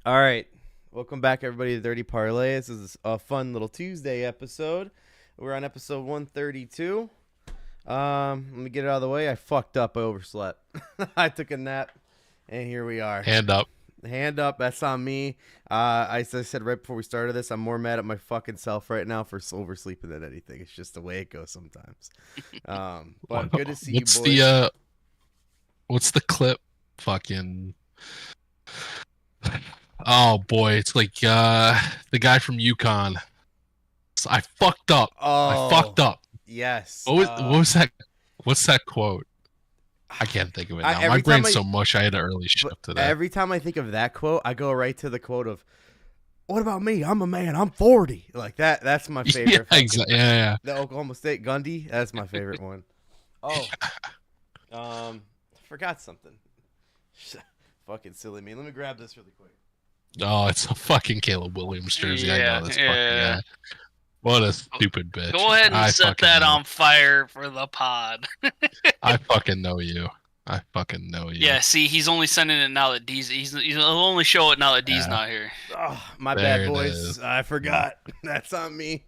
All right. Welcome back, everybody, to Dirty Parlay. This is a fun little Tuesday episode. We're on episode 132. Let me get it out of the way. I fucked up. I overslept. I took a nap, and here we are. Hand up. Hand up. That's on me. As I said right before we started this, I'm more mad at my fucking self right now for oversleeping than anything. It's just the way it goes sometimes. But good to see What's you, boys. What's the clip? Fucking. Oh boy, it's like the guy from Yukon. I fucked up. I fucked up. Yes. What was that? What's that quote? I can't think of it now. My brain's so mush. I had an early shift today. Every time I think of that quote, I go right to the quote of, "What about me? I'm a man. I'm 40." Like that. That's my favorite. Yeah, exactly. Yeah. The Oklahoma State Gundy. That's my favorite one. Oh, forgot something. Fucking silly me. Let me grab this really quick. Oh, it's a fucking Caleb Williams jersey. I know this fucking guy. What a stupid bitch. Go ahead and set that on fire for the pod. I fucking know you. I fucking know you. Yeah, see, he's only sending it now that D's. He'll only show it now that D's not here. Oh, my bad, boys. I forgot. That's on me.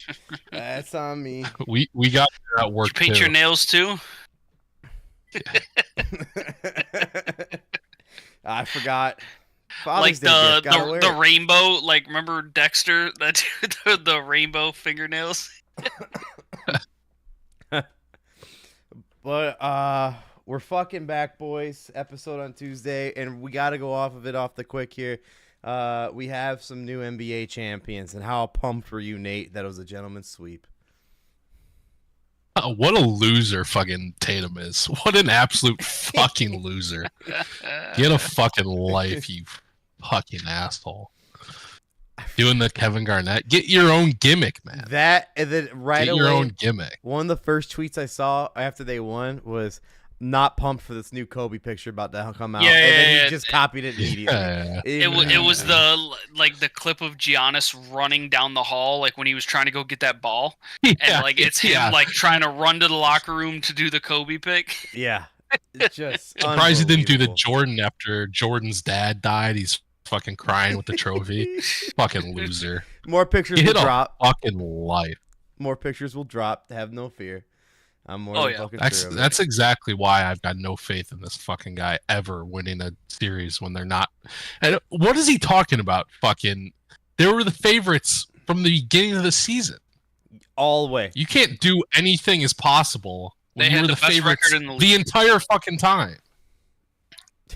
That's on me. We got that work. Did you paint your nails too? Yeah. I forgot. Father's like the rainbow, like remember Dexter, that the rainbow fingernails. But we're fucking back, boys. Episode on Tuesday, and we got to go off the quick here. We have some new NBA champions, and how pumped were you, Nate, that it was a gentleman's sweep? What a loser fucking Tatum is. What an absolute fucking loser. Get a fucking life, you fucking asshole. Doing the Kevin Garnett. Get your own gimmick, man. That, and then right away, your own gimmick. One of the first tweets I saw after they won was not pumped for this new Kobe picture about to come out. Yeah, and then he just copied it immediately. Yeah. It was the clip of Giannis running down the hall, like when he was trying to go get that ball. Yeah, and like it's him like trying to run to the locker room to do the Kobe pick. Yeah. It's just surprised he didn't do the Jordan after Jordan's dad died. He's fucking crying with the trophy. Fucking loser. More pictures will drop. Fucking life. More pictures will drop. Have no fear. I'm more than fucking sure of that's exactly why I've got no faith in this fucking guy ever winning a series when they're not. And what is he talking about? Fucking, they were the favorites from the beginning of the season. All the way. You can't do anything as possible when you were the favorites the entire fucking time.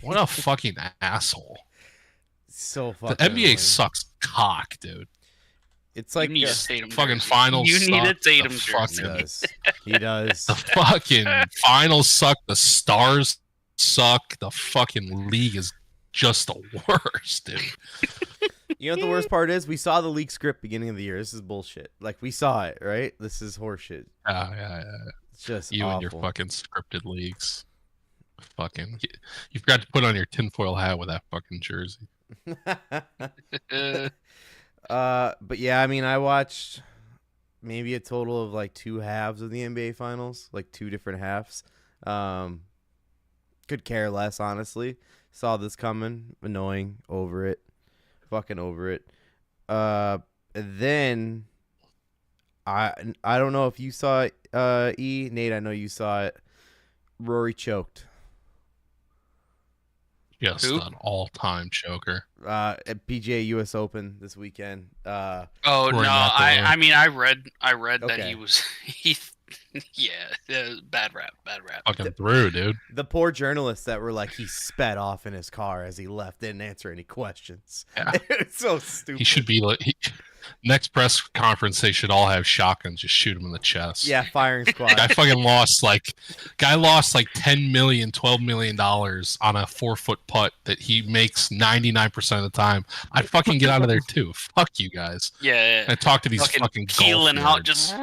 What a fucking asshole. So fucking the NBA sucks cock, dude. It's like fucking finals. You need a Tatum jersey. He does. The fucking finals suck. The stars suck. The fucking league is just the worst, dude. You know what the worst part is? We saw the league script beginning of the year. This is bullshit. Like, we saw it, right? This is horseshit. Yeah. It's just you awful. And your fucking scripted leagues. Fucking, you forgot to put on your tinfoil hat with that fucking jersey. But yeah, I mean, I watched maybe a total of like 2 halves of the NBA Finals, like 2 different halves. Could care less, honestly. Saw this coming, annoying, over it, fucking over it. Then I don't know if you saw it, Nate. I know you saw it. Rory choked. Just an all-time choker. At PGA US Open this weekend. Oh no! I mean, I read that bad rap. Fucking through, dude. The poor journalists that were like, he sped off in his car as he left, didn't answer any questions. Yeah. It's so stupid. He should be like, next press conference, they should all have shotguns, just shoot him in the chest. Yeah, firing squad. Guy lost like $10 million, $12 million on a 4-foot putt that he makes 99% of the time. I'd fucking get out of there too. Fuck you guys. Yeah. I talk to these fucking keeling out, just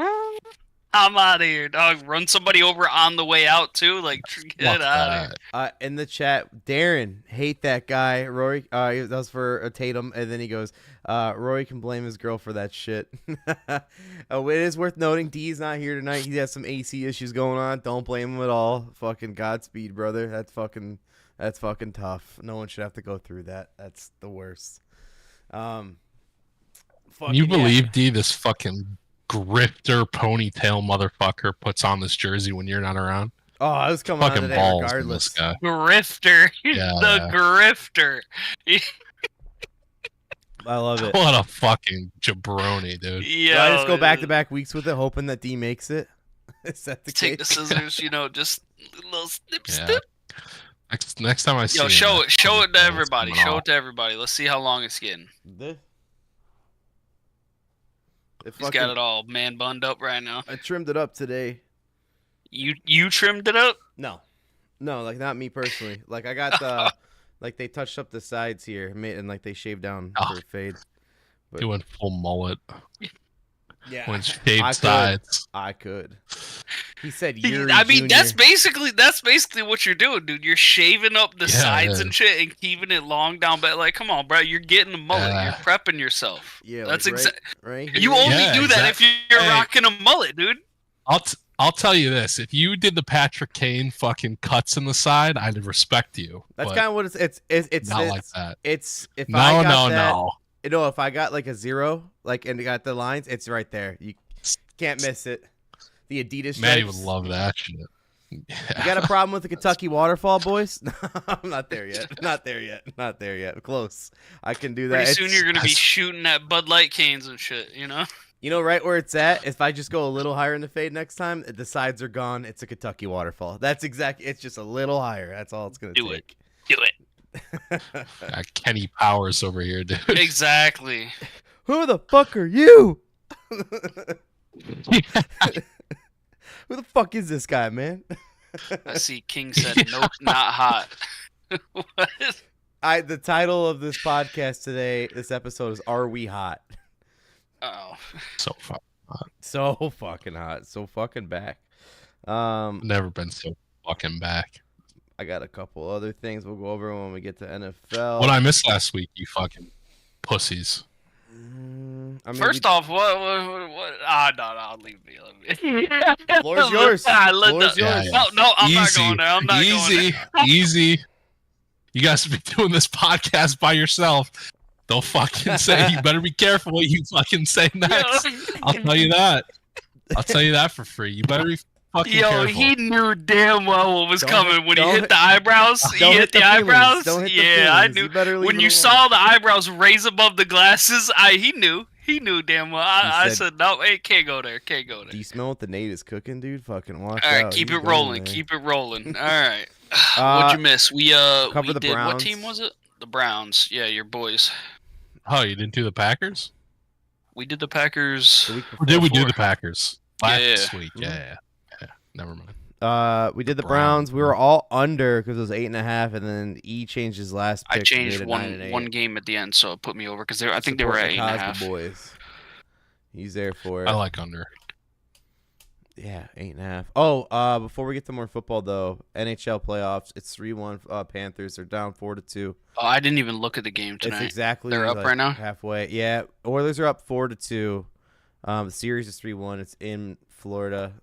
I'm out of here, dog. Run somebody over on the way out too. Like, get out of here. In the chat, Darren, hate that guy. Rory, that was for Tatum, and then he goes, Rory can blame his girl for that shit. It is worth noting, D's not here tonight. He has some AC issues going on. Don't blame him at all. Fucking Godspeed, brother. That's fucking tough. No one should have to go through that. That's the worst. Fucking, Can you yeah. believe, D, this fucking grifter ponytail motherfucker puts on this jersey when you're not around? Oh, I was coming on Fucking today balls in regardless. this guy. Grifter. Yeah, The grifter. I love it. What a fucking jabroni, dude. Yeah. Do I just go back-to-back weeks with it, hoping that D makes it? Is that the Take case? the scissors, just a little snip, Yeah. snip. Next time I see him, Show that it to fucking everybody. ball's coming Show off. it to everybody. Let's see how long it's getting. He's got it all man bunned up right now. I trimmed it up today. You trimmed it up? No, like not me personally. Like I got the, like they touched up the sides here, and like they shaved down for fade. But, He went full mullet. yeah, Went shaved I sides. could. He said Yuri I mean, Jr. that's basically what you're doing, dude. You're shaving up the sides yeah. and shit and keeping it long down. But like, come on, bro, you're getting a mullet. Yeah. You're prepping yourself. Yeah, that's like, exactly. right. You here. only Yeah, do that if you're Hey. rocking a mullet, dude. I'll tell you this: if you did the Patrick Kane fucking cuts in the side, I'd respect you. That's but kind of what it's not like that. It's if No, I got no, that, no. No, if I got like a 0, like and got the lines, it's right there. You can't miss it. The Adidas. Maddie would stripes. love that shit. You got a problem with the Kentucky waterfall, boys? I'm not there yet. Not there yet. Close. I can do that. Pretty soon It's- you're gonna be shooting at Bud Light canes and shit. You know. You know right where it's at? If I just go a little higher in the fade next time, the sides are gone. It's a Kentucky waterfall. That's exactly. It's just a little higher. That's all it's gonna Do it. take. Do it. Kenny Powers over here, dude. Exactly. Who the fuck are you? Who the fuck is this guy, man? I see King said nope, not hot. What? The title of this podcast today, this episode is "Are We Hot?" Oh. So far, So fucking hot, so fucking back. never been so fucking back. I got a couple other things we'll go over when we get to NFL. What I missed last week, you fucking pussies. I mean, First off, what? No, leave me. floor's yours. Floor's Yeah, yours. yeah. No, I'm not Easy. going there. I'm not going Easy, there. easy. You guys be doing this podcast by yourself. Don't fucking say. You better be careful what you fucking say next. I'll tell you that. I'll tell you that for free. You better be fucking careful. He knew damn well what was Don't coming hit- when he don't hit hit- the eyebrows. He Don't hit the feelings. eyebrows. Don't hit the Yeah, I feelings. knew. You better leave When it you alone. saw the eyebrows raise above the glasses, he knew. He knew damn well. I said- said, no, hey, can't go there. Can't go Do there. you smell what the Nate is cooking, dude? Fucking watch All right, out. keep He's it going rolling. there. Keep it rolling. All right. What'd you miss? We cover we the did. What Browns. team was it? The Browns. Yeah, your boys. Oh, you didn't do the Packers? We did the Packers. The week Or did we do Before. the Packers? Last Yeah. week. Mhm. Yeah. Never mind. We did the Browns. Browns. We were all under because it was 8.5, and then E changed his last pick. I and changed made it 9-8. one game at the end, so it put me over because I think they were at Support 8.5. the Cosby boys. He's there for it. I like under. Yeah, 8.5. Oh, before we get to more football though, NHL playoffs. It's 3-1. Panthers are down 4-2. Oh, I didn't even look at the game tonight. It's exactly. They're up like right now? halfway. Yeah, Oilers are up 4-2. The series is 3-1. It's in Florida.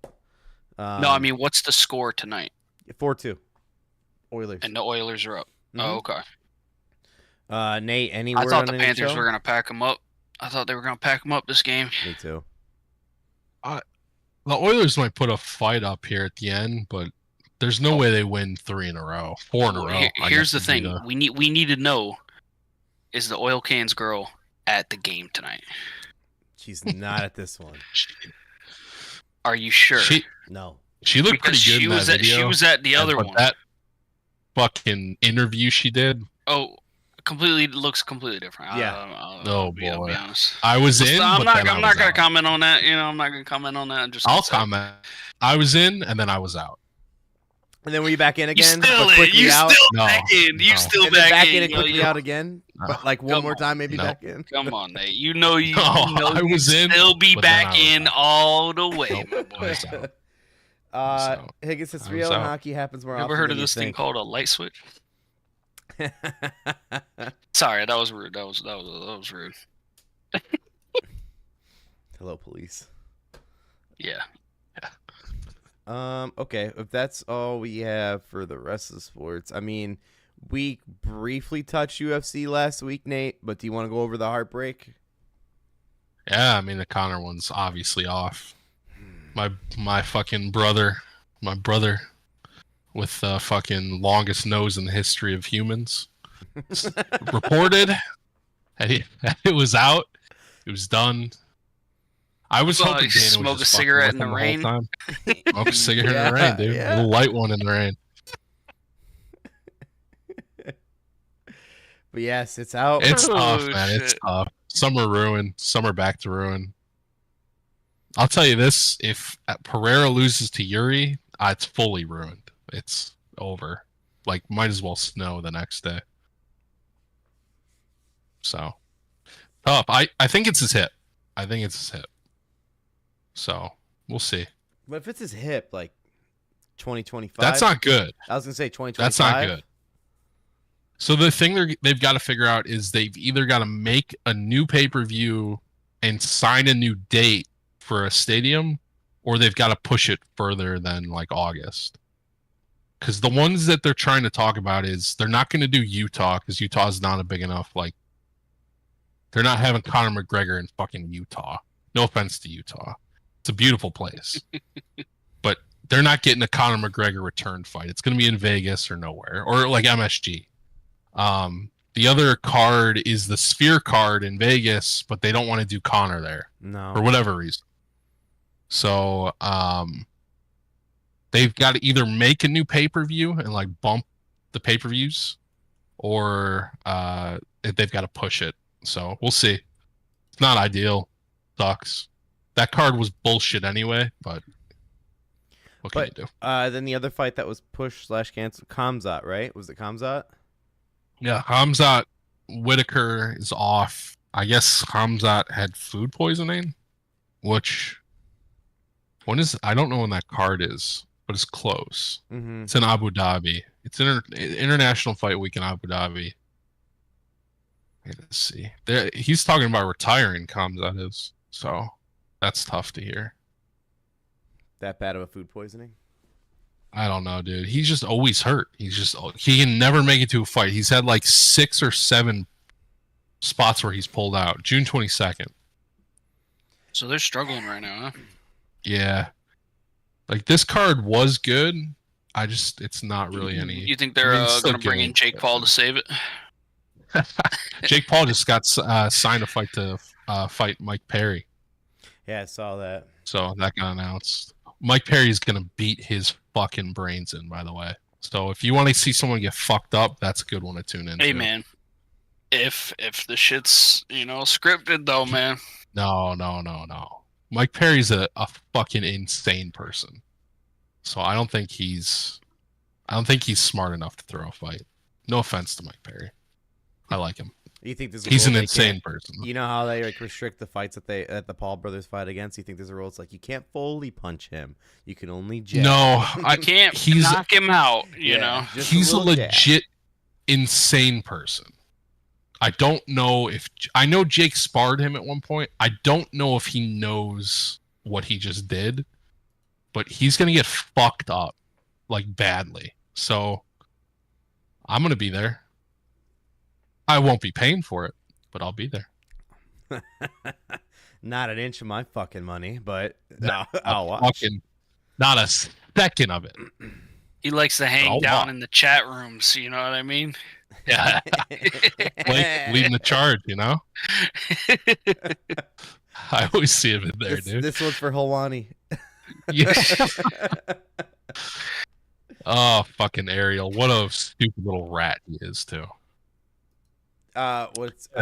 No, I mean, what's the score tonight? 4-2. Oilers. And the Oilers are up. Oh, Mhm. okay. Nate, any I word thought on the Panthers NHL? were gonna pack them up. I thought they were gonna pack them up this game. Me too. The Oilers might put a fight up here at the end, but there's no way they win 3 in a row, 4 in a row. I Here's the guess would be thing: we need to know: is the oil cans girl at the game tonight? She's not at this one. Are you sure? No. She looked Because pretty good she in was that at video. she was at the other but one. That fucking interview she did. Oh, looks completely different. Oh, I'll boy. be honest. I was in. I'm but then I not was gonna out. comment on that. I'm not gonna comment on that. I'm just. I'll gonna say- comment. I was in, and then I was out. And then were you back in You again? still but in. quickly You out? still No, back in. You no. still And then back in in. and yo, quickly yo. out again? No. But like one Come more on. time, maybe No. back in? Come on, Nate. You know you. No, you know I was you in, Still be but then I back was in out. all the way, Nope, my I boy. was out. Higgins says I 3 was in out. hockey happens more You often ever heard than of this you thing think. called a light switch? Sorry, that was rude. That was rude. Hello, police. Yeah. Okay, if that's all we have for the rest of the sports, I mean, We briefly touched UFC last week, Nate, but do you want to go over the heartbreak? Yeah, I mean the Connor one's obviously off. My fucking brother, my brother with the fucking longest nose in the history of humans, reported that it was out. It was done. I was hoping Dana smoke would a just cigarette fucking in the with him rain. whole time. Smoke a cigarette in the rain, dude. A little light one in the rain. But yes, it's out. It's tough, man. Shit. It's tough. Some are ruined. Some are back to ruin. I'll tell you this: if Pereira loses to Yuri, it's fully ruined. It's over. Like, might as well snow the next day. So tough. I think it's his hip. I think it's his hip. So we'll see. But if it's his hip, like 2025, that's not good. I was gonna say 2025. That's not good. So the thing they've got to figure out is they've either got to make a new pay-per-view and sign a new date for a stadium, or they've got to push it further than like August. Because the ones that they're trying to talk about is they're not going to do Utah because Utah is not a big enough, like, they're not having Conor McGregor in fucking Utah. No offense to Utah. It's a beautiful place. But they're not getting a Conor McGregor return fight. It's going to be in Vegas or nowhere. Or like MSG. The other card is the Sphere card in Vegas, but they don't want to do Conor there. No. For whatever reason. So, they've got to either make a new pay-per-view and like bump the pay-per-views, or they've got to push it. So we'll see. It's not ideal. Sucks. That card was bullshit anyway, but what can you do? Then the other fight that was pushed / canceled, Khamzat, right? Was it Khamzat? Yeah, Khamzat. Whitaker is off. I guess Khamzat had food poisoning, which I don't know when that card is, but it's close. Mm-hmm. It's in Abu Dhabi. It's international fight week in Abu Dhabi. Let's see. He's talking about retiring, Khamzat is. So that's tough to hear. That bad of a food poisoning? I don't know, dude. He's just always hurt. He can never make it to a fight. He's had like 6 or 7 spots where he's pulled out. June 22nd. So they're struggling right now, huh? Yeah. Like, this card was good. It's not really any. You think they're going to bring in Jake Paul to save it? Jake Paul just got signed a fight to fight Mike Perry. Yeah, I saw that. So that got announced. Mike Perry's going to beat his fucking brains in, by the way. So if you want to see someone get fucked up, that's a good one to tune in. Hey, man. If the shit's, scripted, though, man. No. Mike Perry's a fucking insane person. So I don't think he's smart enough to throw a fight. No offense to Mike Perry. I like him. You think there's he's an insane person. You know how they like restrict the fights that the Paul brothers fight against? You think there's a rule? It's like you can't fully punch him. You can only jab. No, I can't knock him out. You know, he's a legit insane person. I don't know I know Jake sparred him at one point. I don't know if he knows what he just did, but he's gonna get fucked up like badly. So I'm gonna be there. I won't be paying for it, but I'll be there. Not an inch of my fucking money, but I'll watch. Not a second of it. He likes to hang down in the chat rooms, you know what I mean? Yeah. Like leading the charge, I always see him in there, dude. This one's for Helwani. Yeah. Oh, fucking Ariel. What a stupid little rat he is, too. I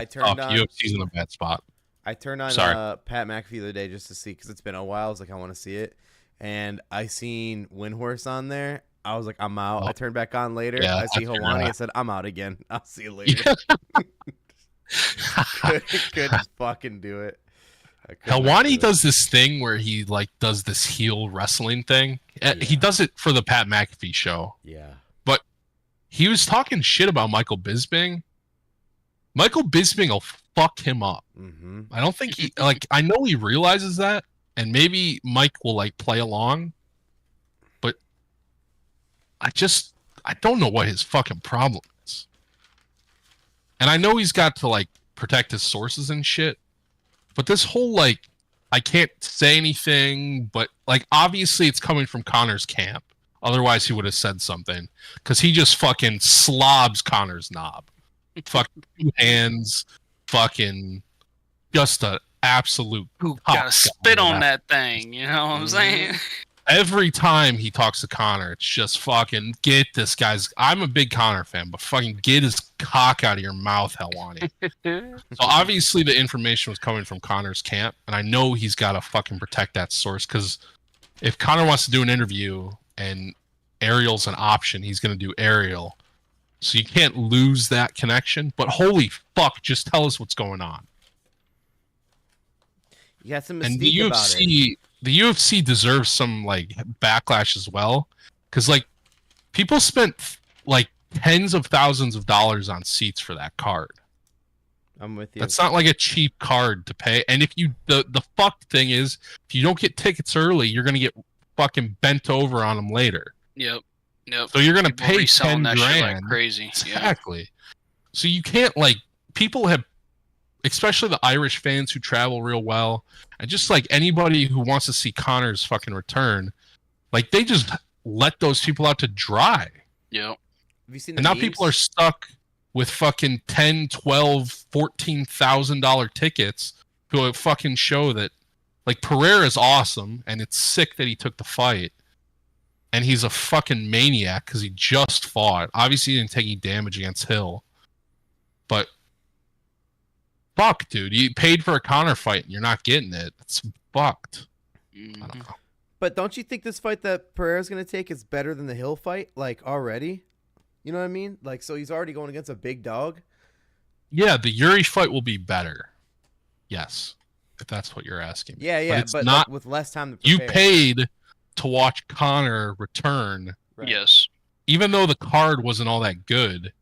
turned on UFC's in a bad spot. I turned on Pat McAfee the other day just to see, because it's been a while. I was like, I want to see it, and I seen Windhorse on there. I was like, I'm out. I turned back on later. I see Helwani. I said, I'm out again. I'll see you later. Couldn't fucking do it. Helwani does this thing where he does this heel wrestling thing. Yeah. He does it for the Pat McAfee show. Yeah. But he was talking shit about Michael Bisping. Michael Bisping will fuck him up. Mm-hmm. I don't think he I know he realizes that, and maybe Mike will play along. But I don't know what his fucking problem is. And I know he's got to like protect his sources and shit, but this whole like I can't say anything, but like obviously it's coming from Connor's camp. Otherwise he would have said something because he just fucking slobs Connor's knob. Fucking 2 hands, fucking just a absolute. Who gotta spit on that thing? You know what I'm saying? Every time he talks to Connor, it's just fucking get this guy's. I'm a big Connor fan, but fucking get his cock out of your mouth, Helwani. So obviously the information was coming from Connor's camp, and I know he's got to fucking protect that source because if Connor wants to do an interview and Ariel's an option, he's going to do Ariel. So you can't lose that connection. But holy fuck, just tell us what's going on. You got some And mystique about it. The UFC deserves some like backlash as well, because like people spent like tens of thousands of dollars on seats for that card. I'm with you. That's not like a cheap card to pay. And if you the fucked thing is, if you don't get tickets early, you're gonna get fucking bent over on them later. Yep. So you're gonna People pay reselling 10 that grand. shit like crazy. Exactly. So you can't like people have, especially the Irish fans who travel real well, and just like anybody who wants to see Connor's fucking return, like they just let those people out to dry. Yep. Have you seen the And now memes? people are stuck with fucking $10, $12, $14,000 tickets to a fucking show that, like, Pereira's awesome, and it's sick that he took the fight. And he's a fucking maniac because he just fought. Obviously, he didn't take any damage against Hill. But fuck, dude. You paid for a Connor fight and you're not getting it. It's fucked. I don't know. But don't you think this fight that Pereira's going to take is better than the Hill fight, like, already? You know what I mean? Like, so he's already going against a big dog? Yeah, the Yuri fight will be better. Yes, if that's what you're asking. Yeah, yeah, it's but not, like, with less time to you prepare. paid to watch Connor return. Right. Yes. Even though the card wasn't all that good.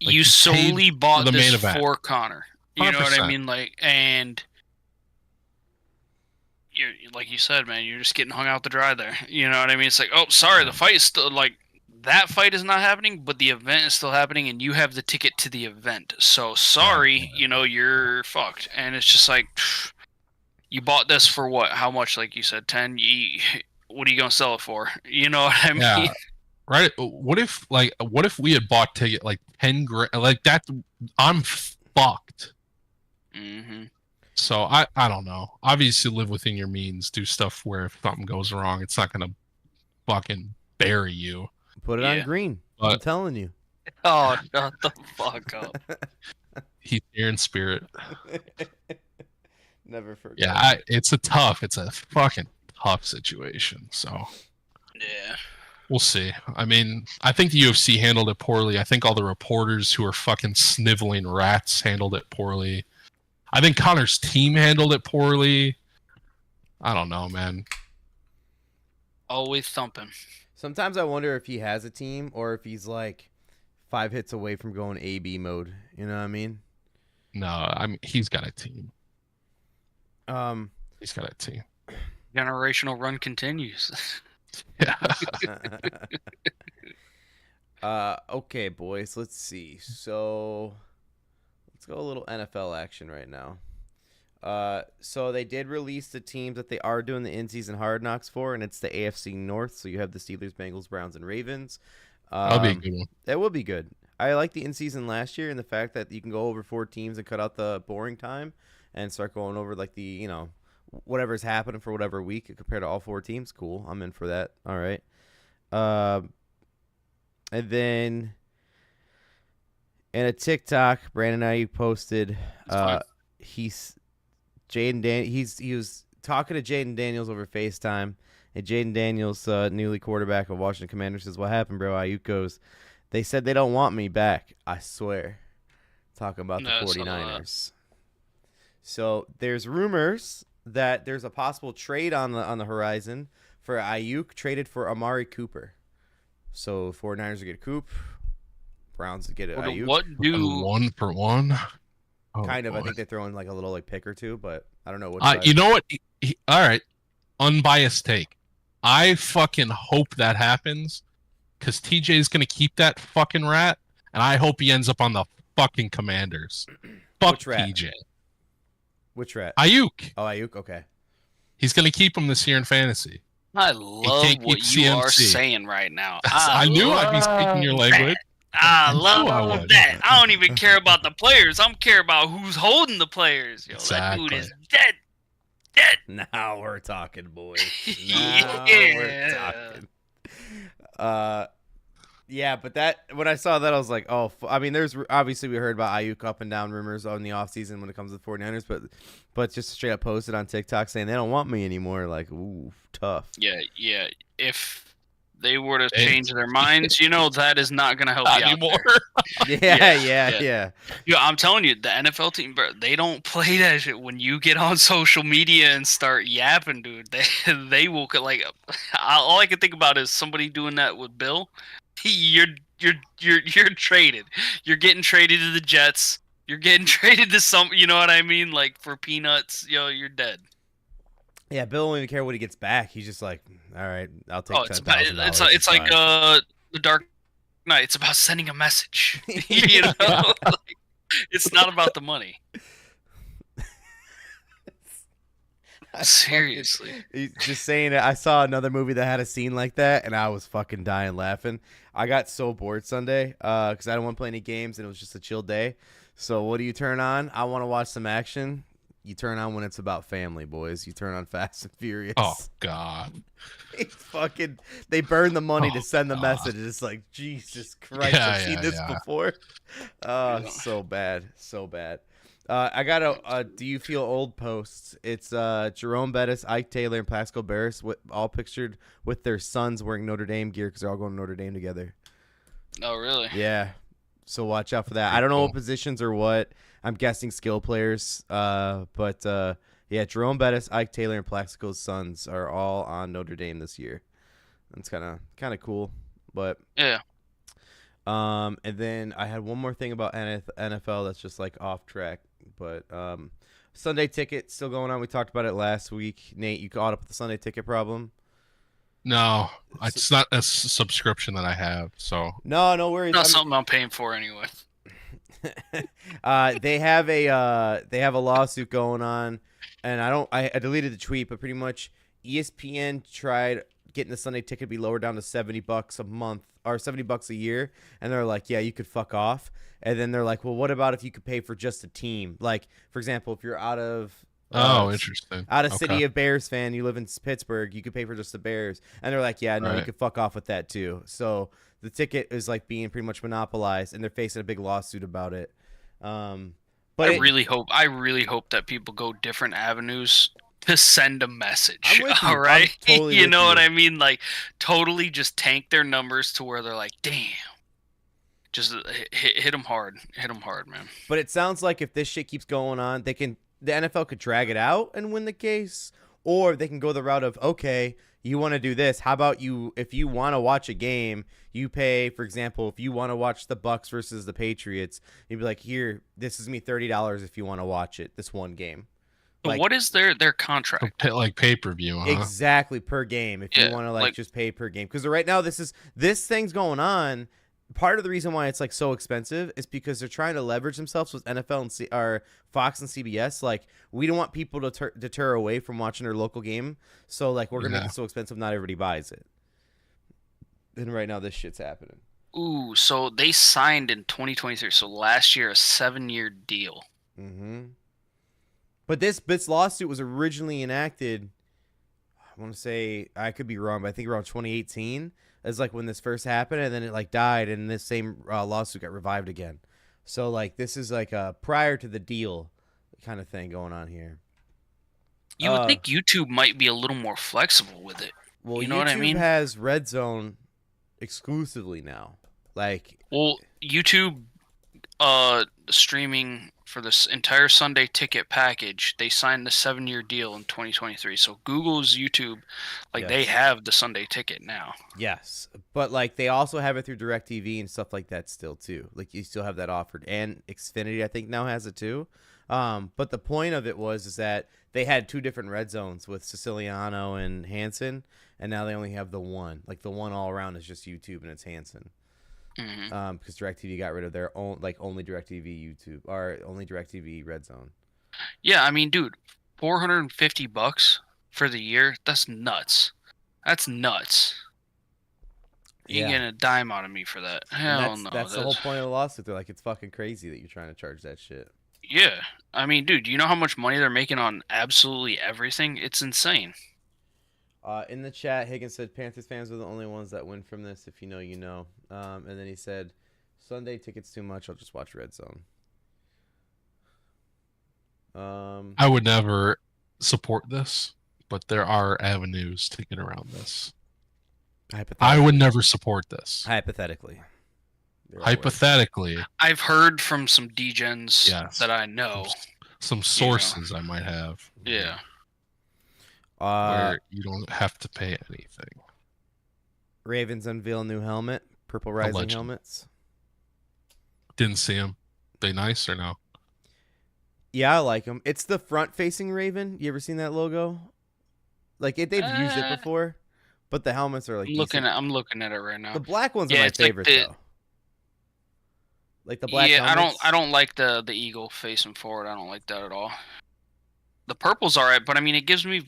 Like, you solely bought the main this event. for Connor. You know what I 100%. mean? Like, and you're like you said, man, you're just getting hung out to dry there. You know what I mean? It's like, oh, sorry, the fight is still like that fight is not happening, but the event is still happening, and you have the ticket to the event. So sorry, you know, you're fucked. And it's just like, you bought this for what? How much? Like you said, 10. What are you gonna sell it for? You know what I mean? Yeah. Right. What if we had bought ticket like 10 grand? Like that, I'm fucked. Mm-hmm. So I don't know. Obviously, live within your means. Do stuff where if something goes wrong, it's not gonna fucking bury you. Put it on green. I'm But telling you. Oh, shut the fuck up. he's here in spirit. Never forget. Yeah, it's a fucking tough situation. So Yeah. we'll see. I mean, I think the UFC handled it poorly. I think all the reporters who are fucking sniveling rats handled it poorly. I think Connor's team handled it poorly. I don't know, man. Always thumping. Sometimes I wonder if he has a team or if he's like 5 hits away from going AB mode. You know what I mean? No, I mean he's got a team. Um, He's got a team. Generational run continues. Yeah. Okay, boys. Let's see. So let's go a little NFL action right now. So they did release the teams that they are doing the in-season Hard Knocks for, and it's the AFC North. So you have the Steelers, Bengals, Browns, and Ravens. That'll be a good one. That will be good. I like the in-season last year and the fact that you can go over 4 teams and cut out the boring time and start going over like the, you know, whatever's happening for whatever week compared to all 4 teams. Cool. I'm in for that. All right. And then in a TikTok, Brandon Ayuk posted he was talking to Jaden Daniels over FaceTime, and Jaden Daniels, newly quarterback of Washington Commanders, says, "What happened, bro?" Ayuk goes, "They said they don't want me back. I swear." Talking about the 49ers. So there's rumors that there's a possible trade on the horizon for Ayuk, traded for Amari Cooper. So 49ers would get Coop, Browns would get Ayuk. What do 1 for 1? Oh, kind of. boy. I think they throw in like a little like pick or two, but I don't know what. You know what? All right, unbiased take. I fucking hope that happens because TJ is gonna keep that fucking rat, and I hope he ends up on the fucking Commanders. Fuck Which rat? PJ. Which rat? Ayuk. Oh, Ayuk. Okay. He's gonna keep him this year in fantasy. I can't love keep what you are CMC. saying right now. I knew I'd be speaking your language. I knew I love would. that. I don't even care about the players. I'm care about who's holding the players. Yo, that dude Exactly. is dead. Dead. Now we're talking, boys. Now Yeah. we're talking. Yeah, but that when I saw that, I was like, oh, I mean, there's obviously we heard about Ayuk up and down rumors on the offseason when it comes to the 49ers, but just straight up posted on TikTok saying they don't want me anymore. Like, ooh, tough. Yeah. If they were to change their minds, that is not going to help you out anymore. Yeah. Yeah, I'm telling you, the NFL team, bro, they don't play that shit. When you get on social media and start yapping, dude, they will like. All I can think about is somebody doing that with Bill. You're traded. You're getting traded to the Jets. You're getting traded to some. You know what I mean? Like for peanuts, you're dead. Yeah, Bill won't even care what he gets back. He's just like, all right, I'll take It's $10,000. it's like the Dark Knight. It's about sending a message. It's not about the money. Seriously. Just saying it. I saw another movie that had a scene like that, and I was fucking dying laughing. I got so bored Sunday because I didn't want to play any games, and it was just a chill day. So what do you turn on? I want to watch some action. You turn on when it's about family, boys. You turn on Fast and Furious. Oh God. It's fucking. They burn the money to send the message. It's like Jesus Christ. I've seen this before. Oh, so bad, so bad. I got a Do You Feel Old posts. It's Jerome Bettis, Ike Taylor, and Pascal Barris all pictured with their sons wearing Notre Dame gear because they're all going to Notre Dame together. Oh, really? Yeah. So watch out for that. I don't know what positions or what. I'm guessing skill players. But yeah, Jerome Bettis, Ike Taylor, and Plaxico's sons are all on Notre Dame this year. That's kind of cool. But yeah. And then I had one more thing about NFL that's just like off track. But Sunday ticket still going on. We talked about it last week. Nate, you caught up with the Sunday ticket problem? No, it's not a subscription that I have. So no worries. Not something I'm paying for anyway. They have a lawsuit going on, and I deleted the tweet, but pretty much ESPN tried getting the Sunday ticket to be lowered down to $70 a month or $70 a year, and they're like, yeah, you could fuck off. And then they're like, well, what about if you could pay for just a team? Like, for example, if you're out of interesting. City of Bears fan, you live in Pittsburgh, you could pay for just the Bears. And they're like, yeah, no, you could fuck off with that too. So the ticket is like being pretty much monopolized, and they're facing a big lawsuit about it. But I really hope that people go different avenues to send a message. All right, totally you know what I mean? Like, totally just tank their numbers to where they're like, damn. Just hit them hard, man. But it sounds like if this shit keeps going on, the NFL could drag it out and win the case, or they can go the route of, okay, you want to do this. How about if you want to watch a game, you pay, for example, if you want to watch the Bucks versus the Patriots, you'd be like, here, this is me $30 if you want to watch it, this one game. But what is their contract? Like pay-per-view, huh? Exactly, per game. If you want to like just pay per game. Because right now this thing's going on. Part of the reason why it's like so expensive is because they're trying to leverage themselves with NFL and Fox and CBS. Like, we don't want people to deter away from watching their local game. So like, we're gonna make it so expensive not everybody buys it. And right now this shit's happening. Ooh, so they signed in 2023. So last year, a 7-year deal. Mm-hmm. But this lawsuit was originally enacted, I want to say, I could be wrong, but I think around 2018 is like when this first happened, and then it like died, and this same lawsuit got revived again. So like this is like prior to the deal kind of thing going on here. You would think YouTube might be a little more flexible with it. Well, you know YouTube what I mean? has Red Zone exclusively now. Like, well, YouTube streaming for this entire Sunday ticket package, they signed the 7-year deal in 2023. So Google's YouTube, like, they have the Sunday ticket now. Yes, but like they also have it through DirecTV and stuff like that still too. Like, you still have that offered, and Xfinity I think now has it too. But the point of it is that they had two different red zones with Siciliano and Hansen, and now they only have the one. Like, the one all around is just YouTube and it's Hansen. because DirecTV got rid of their own only DirecTV YouTube or only DirecTV Red Zone. Yeah, I mean, dude, $450 for the year. That's nuts. That's nuts. You ain't Yeah. getting a dime out of me for that. And Hell no. that's the whole point of the lawsuit. They're like, it's fucking crazy that you're trying to charge that shit. Yeah. I mean, dude, do you know how much money they're making on absolutely everything? It's insane. In the chat, Higgins said Panthers fans are the only ones that win from this. If you know, you know. And then he said, Sunday tickets too much. I'll just watch Red Zone. I would never support this, but there are avenues to get around this. I would never support this. Hypothetically. Hypothetically. I've heard from some degens Yes. that I know. Some sources I might have. Yeah. Where you don't have to pay anything. Ravens unveil new helmet. Purple Rising Allegedly. helmets. Didn't see them. They nice or no? Yeah, I like them. It's the front-facing Raven. You ever seen that logo? They've used it before, but the helmets are like. I'm looking at it right now. The black ones are my favorite though. Like the black. Yeah, helmets. I don't like the eagle facing forward. I don't like that at all. The purple's alright, but I mean, it gives me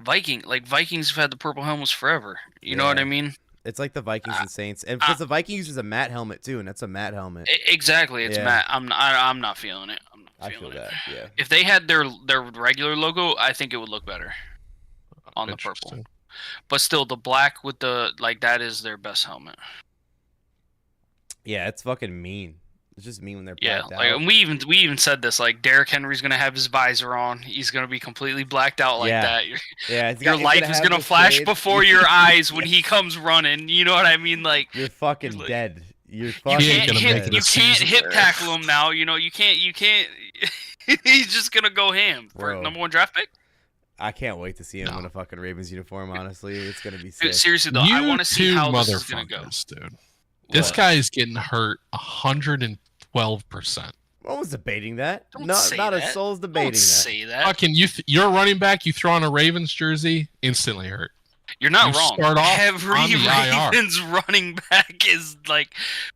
Vikings have had the purple helmets forever. You know what I mean? It's like the Vikings and Saints, and because the Vikings uses a matte helmet too, and that's a matte helmet. Exactly, it's matte. I'm not feeling it. I feel that. Yeah. If they had their regular logo, I think it would look better on the purple. But still, the black with the that is their best helmet. Yeah, it's fucking mean. It's just mean when they're blacked out. And we even said this. Derrick Henry's gonna have his visor on. He's gonna be completely blacked out like that. Your life is gonna flash before your eyes when he comes running. You know what I mean? You're fucking dead. You can't hip tackle him now. You know you can't. He's just gonna go ham for number 1 draft pick. I can't wait to see him in a fucking Ravens uniform. Honestly, it's gonna be sick. Seriously though, I want to see how this is gonna go. Dude. This guy is getting hurt 112%. No one's debating that. Not a soul's debating Don't say that. Fucking you're a running back. You throw on a Ravens jersey, instantly hurt. You're not wrong. Start off Every on the Ravens running back is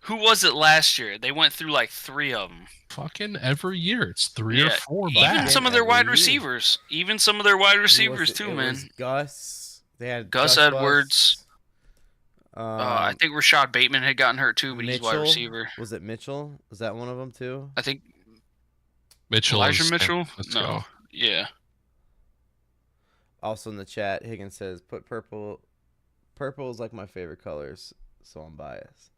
who was it last year? They went through 3 of them. Fucking every year, it's 3 or 4 Even back. some of their wide receivers. Even some of their wide receivers too, man. Gus. They had Gus Edwards. I think Rashad Bateman had gotten hurt too, but he's wide receiver. Was it Mitchell? Was that one of them too? I think Mitchell. Elijah Mitchell? No. Go. Yeah. Also in the chat, Higgins says, put purple. Purple is my favorite colors, so I'm biased.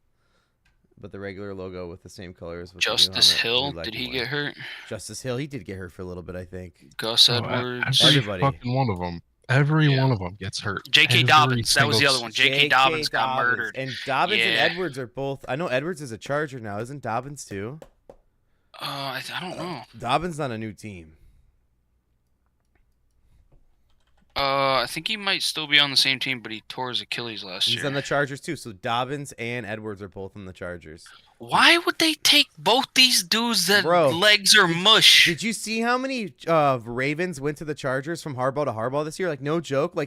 But the regular logo with the same colors. With Justice Hill, did he get hurt? Justice Hill, he did get hurt for a little bit, I think. Gus Edwards. Everybody. Fucking one of them. Every one of them gets hurt. J.K. Dobbins, that was the other one. J.K. Dobbins got murdered. And Dobbins and Edwards are both. I know Edwards is a Charger now. Isn't Dobbins too? I don't know. Dobbins on a new team. I think he might still be on the same team, but he tore his Achilles last year. He's on the Chargers too. So Dobbins and Edwards are both on the Chargers. Why would they take both these dudes that legs are mush? Did you see how many Ravens went to the Chargers from Harbaugh to Harbaugh this year? No joke,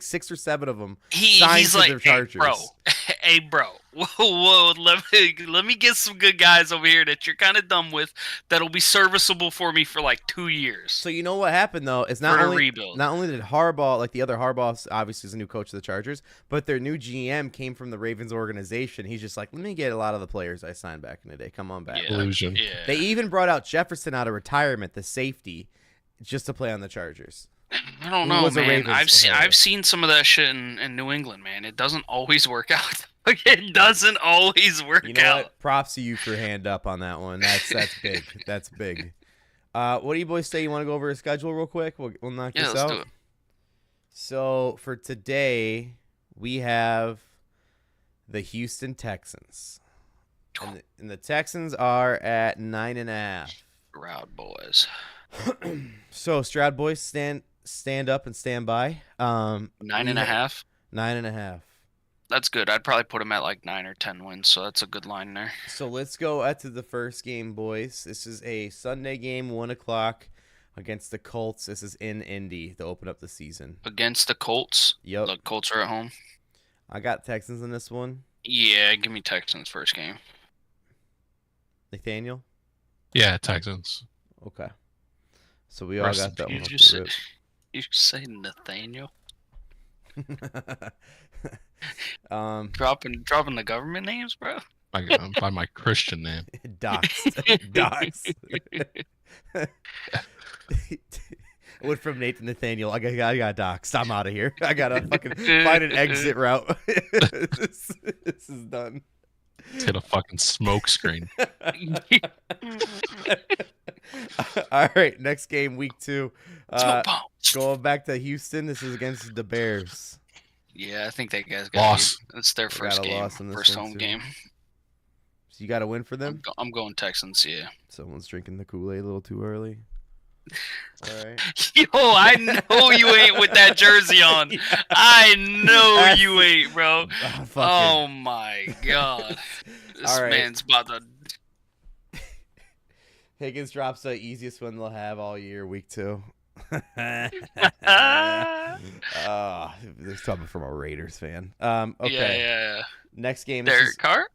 6 or 7 of them signed to their Chargers. Hey, bro. Whoa, let me get some good guys over here that you're kind of dumb with that'll be serviceable for me for 2 years. So you know what happened though is not only did Harbaugh, the other Harbaugh obviously is a new coach of the Chargers, but their new GM came from the Ravens organization. He's just let me get a lot of the players I signed back in the day. Come on back. Illusion. Yeah. They even brought out Jefferson out of retirement, the safety, just to play on the Chargers. I don't know, man. I've seen some of that shit in New England, man. It doesn't always work out. It doesn't always work out. You know what? Props to you for hand up on that one. That's big. That's big. What do you boys say? You want to go over a schedule real quick? We'll knock this out. Let's do it. So for today, we have the Houston Texans. And the Texans are at 9.5. Proud boys. So Stroud boys, stand up and stand by. 9.5. 9.5. That's good. I'd probably put them at 9 or 10 wins, so that's a good line there. So let's go to the first game, boys. This is a Sunday game, 1:00 against the Colts. This is in Indy to open up the season. Against the Colts? Yep. The Colts are at home. I got Texans in this one. Yeah, give me Texans first game. Nathaniel. Yeah, Texans. Okay. So we all Rest in got that You one off just the you say Nathaniel rip. dropping the government names, bro. By my Christian name. Doxed. Doxed. Went from Nate to Nathaniel. I got doxed. I'm out of here. I gotta fucking find an exit route. this is done. Let's hit a fucking smoke screen. All right, next game, week 2. Smoke bomb. Going back to Houston. This is against the Bears. Yeah, I think that guy's got Loss. It's their They first got a game, loss in this first one, home too. game. So you got to win for them. I'm going Texans. Yeah. Someone's drinking the Kool-Aid a little too early. All right. Yo, I know you ain't with that jersey on. Yeah. I know you ain't, bro. Oh, Oh my god. This All right. man's about to. Higgins drops the easiest one they'll have all year, week 2. This coming from a Raiders fan. Okay. Yeah. Next game. Derek Carr?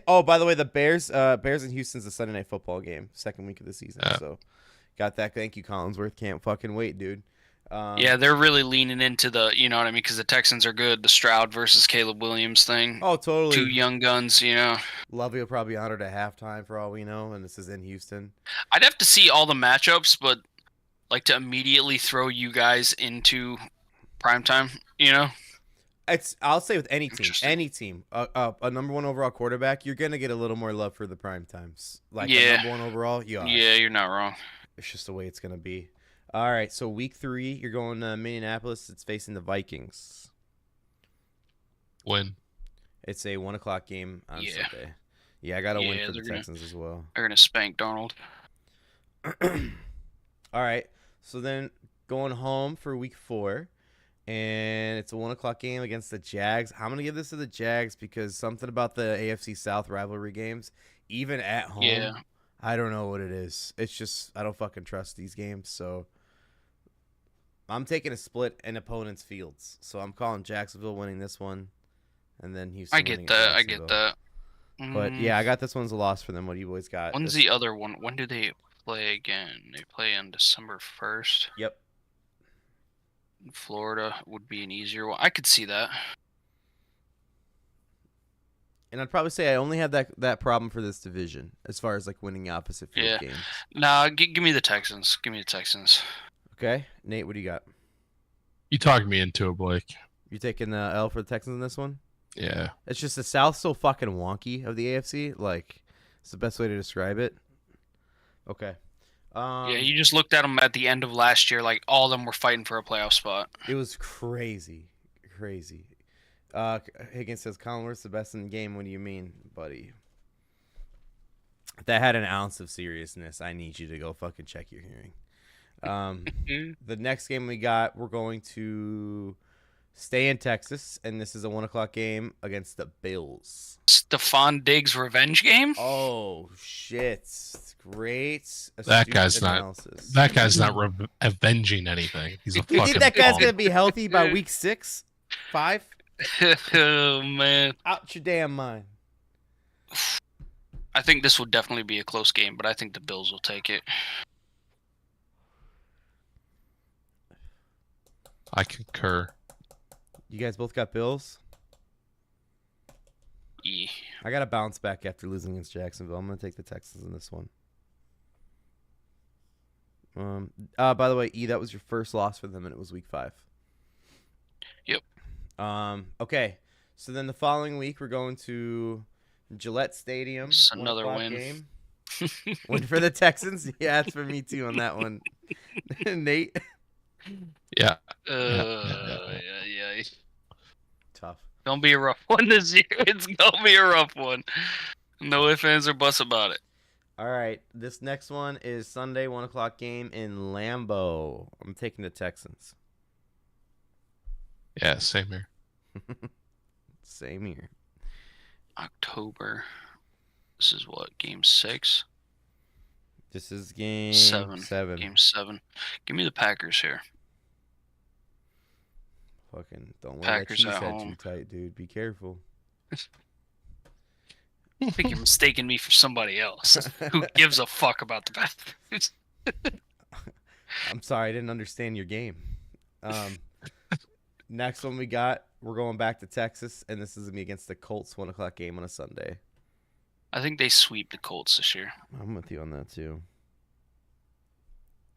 Oh, by the way, the Bears and Houston's a Sunday Night Football game, second week of the season. So, got that. Thank you, Collinsworth. Can't fucking wait, dude. Yeah, they're really leaning into the, you know what I mean, because the Texans are good. The Stroud versus Caleb Williams thing. Oh, totally. 2 young guns, you know. Lovey will probably be honored at halftime for all we know, and this is in Houston. I'd have to see all the matchups, but like to immediately throw you guys into primetime, you know. I'll say with any team, a number 1 overall quarterback, you're gonna get a little more love for the prime times. Like a number 1 overall, Yeah, you're not wrong. It's just the way it's gonna be. All right, so week 3, you're going to Minneapolis. It's facing the Vikings. Win. It's a 1:00 game on Yeah. Sunday. Yeah, I got to win for the Texans as well. They're gonna spank Darnold. All right, so then going home for week 4, and it's a 1:00 game against the Jags. I'm gonna give this to the Jags because something about the AFC South rivalry games, even at home. Yeah. I don't know what it is. It's just I don't fucking trust these games, so I'm taking a split in opponents' fields. So I'm calling Jacksonville winning this one, and then Houston. I get that. I get that. But yeah, I got this one's a loss for them. What do you boys got? When's the other one? When do they play again? They play on December 1st. Yep. Florida would be an easier one. I could see that. And I'd probably say I only have that problem for this division as far as like winning opposite field games. Nah, give me the Texans. Give me the Texans. Okay, Nate, what do you got? You talked me into it, Blake. You taking the L for the Texans in this one? Yeah. It's just the South's so fucking wonky of the AFC. Like, it's the best way to describe it. Okay. Yeah, you just looked at them at the end of last year. Like all of them were fighting for a playoff spot. It was crazy. Higgins says Collinsworth's the best in the game. What do you mean, buddy? If that had an ounce of seriousness, I need you to go fucking check your hearing. The next game we're going to stay in Texas, and this is a 1:00 game against the Bills. Stephon Diggs revenge game? Oh shit! Great. That guy's not avenging anything. He's a You fucking think that guy's bum. gonna be healthy by week 6, 5? Oh man. Out your damn mind. I think this will definitely be a close game, but I think the Bills will take it. I concur. You guys both got Bills? Yeah. I got to bounce back after losing against Jacksonville. I'm going to take the Texans in this one. By the way, E, that was your first loss for them, and it was week 5. Yep. Okay. So then the following week, we're going to Gillette Stadium. It's another win. Game. Win for the Texans? Yeah, it's for me too on that one. Nate? Yeah. Yeah. Tough. Gonna be a rough one this year. It's gonna be a rough one. No ifs, ands, or buts about it. All right. This next one is Sunday, 1:00 game in Lambeau. I'm taking the Texans. Yeah, same here. Same here. October. This is what? Game 6? This is game 7. 7. Game 7. Give me the Packers here. Fucking don't wear Packers that cheese at head home. too tight, dude. Be careful. I think you're mistaking me for somebody else. Who gives a fuck about the Packers? I'm sorry, I didn't understand your game. Next one we're going back to Texas, and this is going to be against the Colts, 1 o'clock game on a Sunday. I think they sweep the Colts this year. I'm with you on that, too.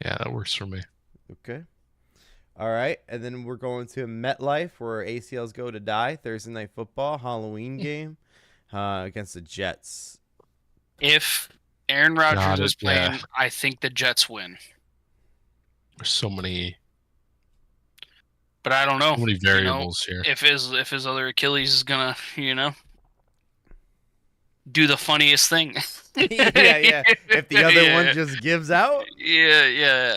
Yeah, that works for me. Okay. All right, and then we're going to MetLife, where ACLs go to die. Thursday Night Football, Halloween game against the Jets. If Aaron Rodgers is playing, yeah. I think the Jets win. There's so many But I don't know. variables here. If his other Achilles is gonna, do the funniest thing. yeah. If the other one just gives out. Yeah.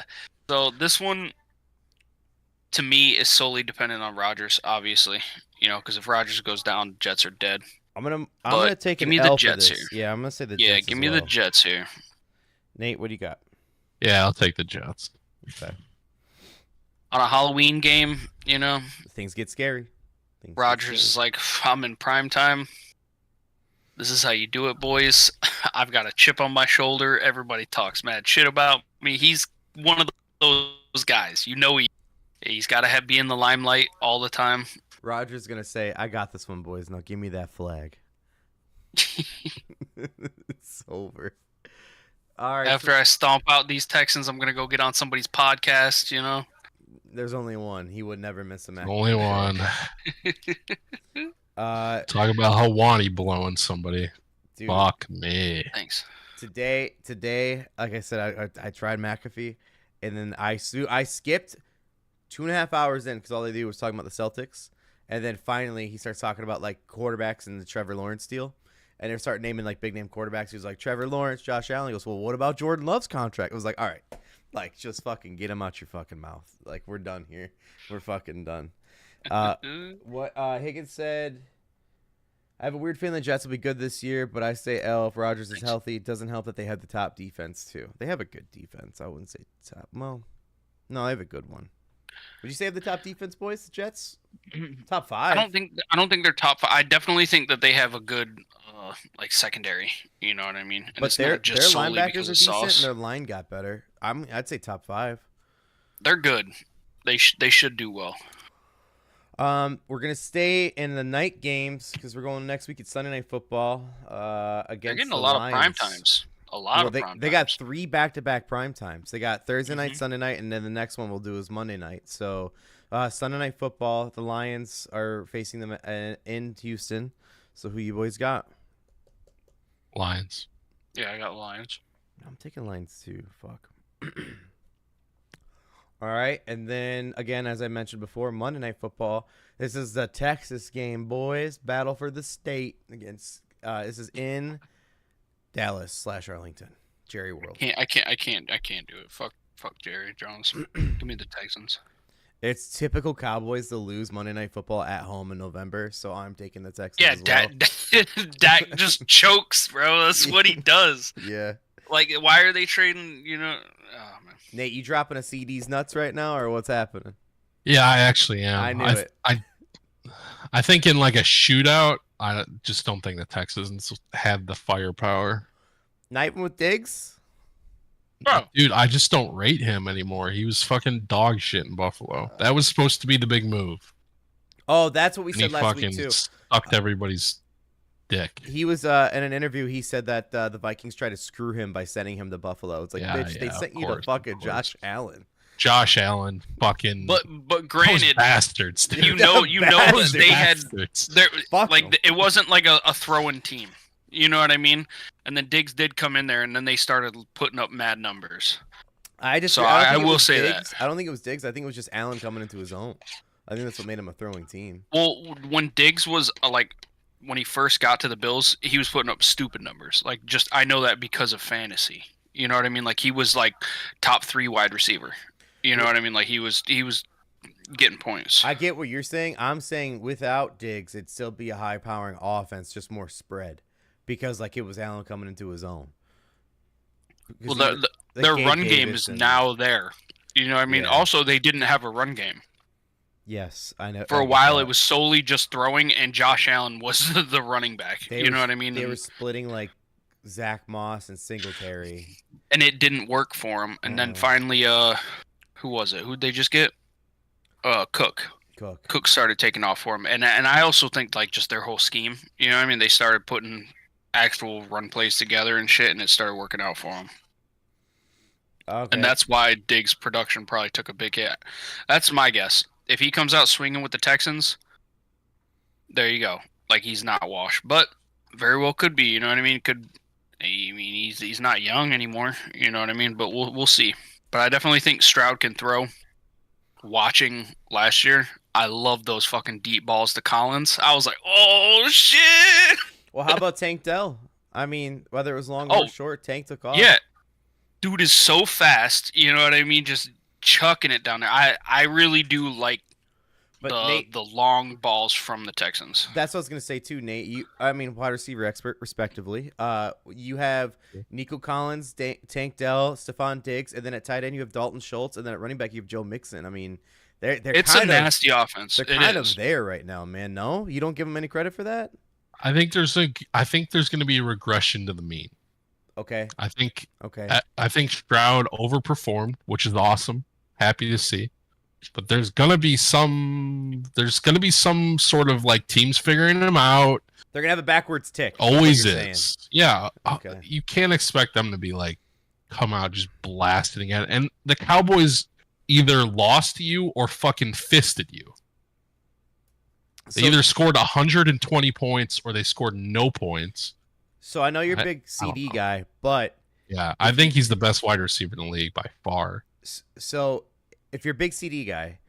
So this one, to me, is solely dependent on Rodgers, obviously. Because if Rodgers goes down, Jets are dead. I'm gonna take an L for this. Yeah, I'm gonna say the Jets. Yeah, give me the Jets here. Nate, what do you got? Yeah, I'll take the Jets. Okay. On a Halloween game, Things get scary. Rodgers is like, I'm in prime time. This is how you do it, boys. I've got a chip on my shoulder. Everybody talks mad shit about me. He's one of those guys. He's got to be in the limelight all the time. Rodgers is gonna say, "I got this one, boys. Now give me that flag." It's over. All right. After I stomp out these Texans, I'm gonna go get on somebody's podcast. There's only one. He would never miss a match. Only one. Talk about Hawani blowing somebody. Dude, fuck me. Thanks. Today, like I said, I tried McAfee, and then I skipped 2.5 hours in because all they do was talking about the Celtics, and then finally he starts talking about like quarterbacks in the Trevor Lawrence deal, and they start naming like big name quarterbacks. He was like Trevor Lawrence, Josh Allen. He goes, well, what about Jordan Love's contract? It was like, all right, like just fucking get him out your fucking mouth. Like we're done here. We're fucking done. What Higgins said. I have a weird feeling the Jets will be good this year, but I say L if Rodgers is healthy. It doesn't help that they have the top defense, too. They have a good defense. I wouldn't say top. Well, no, they have a good one. Would you say they have the top defense, boys, the Jets? Top 5. I don't think they're top 5. I definitely think that they have a good secondary. You know what I mean? And but their linebackers are decent, and their line got better. I'd say top 5. They're good. They should do well. We're gonna stay in the night games because we're going next week at Sunday Night Football. Against they're getting the a lot Lions. of prime times. They got 3 back-to-back prime times. They got Thursday night, Sunday night, and then the next one we'll do is Monday night. So, Sunday Night Football, the Lions are facing them in Houston. So, who you boys got? Lions. Yeah, I got Lions. I'm taking Lions too. Fuck. All right, and then again, as I mentioned before, Monday Night Football. This is the Texas game, boys. Battle for the state against. This is in Dallas/Arlington, Jerry World. I can't do it. Fuck Jerry Jones. Give me the Texans. It's typical Cowboys to lose Monday Night Football at home in November, so I'm taking the Texans. Yeah, as well. Dak just chokes, bro. That's what he does. Yeah. Like, why are they trading? Oh man. Nate, you dropping a CD's nuts right now, or what's happening? Yeah, I actually am. I knew it. I think in like a shootout, I just don't think the Texans had the firepower. Night with Diggs? Bro. Dude, I just don't rate him anymore. He was fucking dog shit in Buffalo. That was supposed to be the big move. Oh, that's what we And said he last week, fucking too. sucked everybody's dick. He was in an interview. He said that the Vikings tried to screw him by sending him to Buffalo. It's like, bitch, they sent you to fucking Josh Allen. Josh Allen, fucking. But granted, bastards. Dude. you know they had like it wasn't like a throwing team. You know what I mean? And then Diggs did come in there, and then they started putting up mad numbers. I will say that I don't think it was Diggs. I think it was just Allen coming into his own. I think that's what made him a throwing team. Well, when Diggs was when he first got to the Bills, he was putting up stupid numbers. Like, just I know that because of fantasy. You know what I mean? Like, he was like top 3 wide receiver. You know what I mean? Like, he was getting points. I get what you're saying. I'm saying without Diggs, it'd still be a high powering offense, just more spread, because like it was Allen coming into his own. Well, their run game is now there. You know what I mean? Yeah. Also, they didn't have a run game. Yes, I know. For I a get while, that. it was solely just throwing, and Josh Allen was the running back. You know what I mean? They were splitting like Zach Moss and Singletary. And it didn't work for him. And then finally, who was it? Who'd they just get? Cook. Cook started taking off for him, and I also think like just their whole scheme. You know what I mean? They started putting actual run plays together and shit, and it started working out for him. Okay. And that's why Diggs' production probably took a big hit. That's my guess. If he comes out swinging with the Texans, there you go. Like, he's not washed, but very well could be. You know what I mean? He's not young anymore. You know what I mean? But we'll see. But I definitely think Stroud can throw. Watching last year, I love those fucking deep balls to Collins. I was like, oh shit. Well, how about Tank Dell? I mean, whether it was long or short, Tank took off. Yeah, dude is so fast. You know what I mean? Just chucking it down there. I really do like the long balls from the Texans. That's what I was gonna say too, Nate. Wide receiver expert, respectively. You have Nico Collins, Tank Dell, Stephon Diggs, and then at tight end you have Dalton Schultz, and then at running back you have Joe Mixon. I mean, it's a nasty offense. They're kind of there right now, man. No, you don't give them any credit for that. I think there's going to be a regression to the mean. Okay. I think Stroud overperformed, which is awesome. Happy to see. But there's gonna be some sort of like teams figuring them out. They're gonna have a backwards tick. Always is. Saying. Yeah. Okay. You can't expect them to be like come out just blasting again. And the Cowboys either lost to you or fucking fisted you. They either scored 120 points or they scored no points. So I know you're a big CD guy, but yeah, I think he's the best wide receiver in the league by far. So if you're a big CD guy,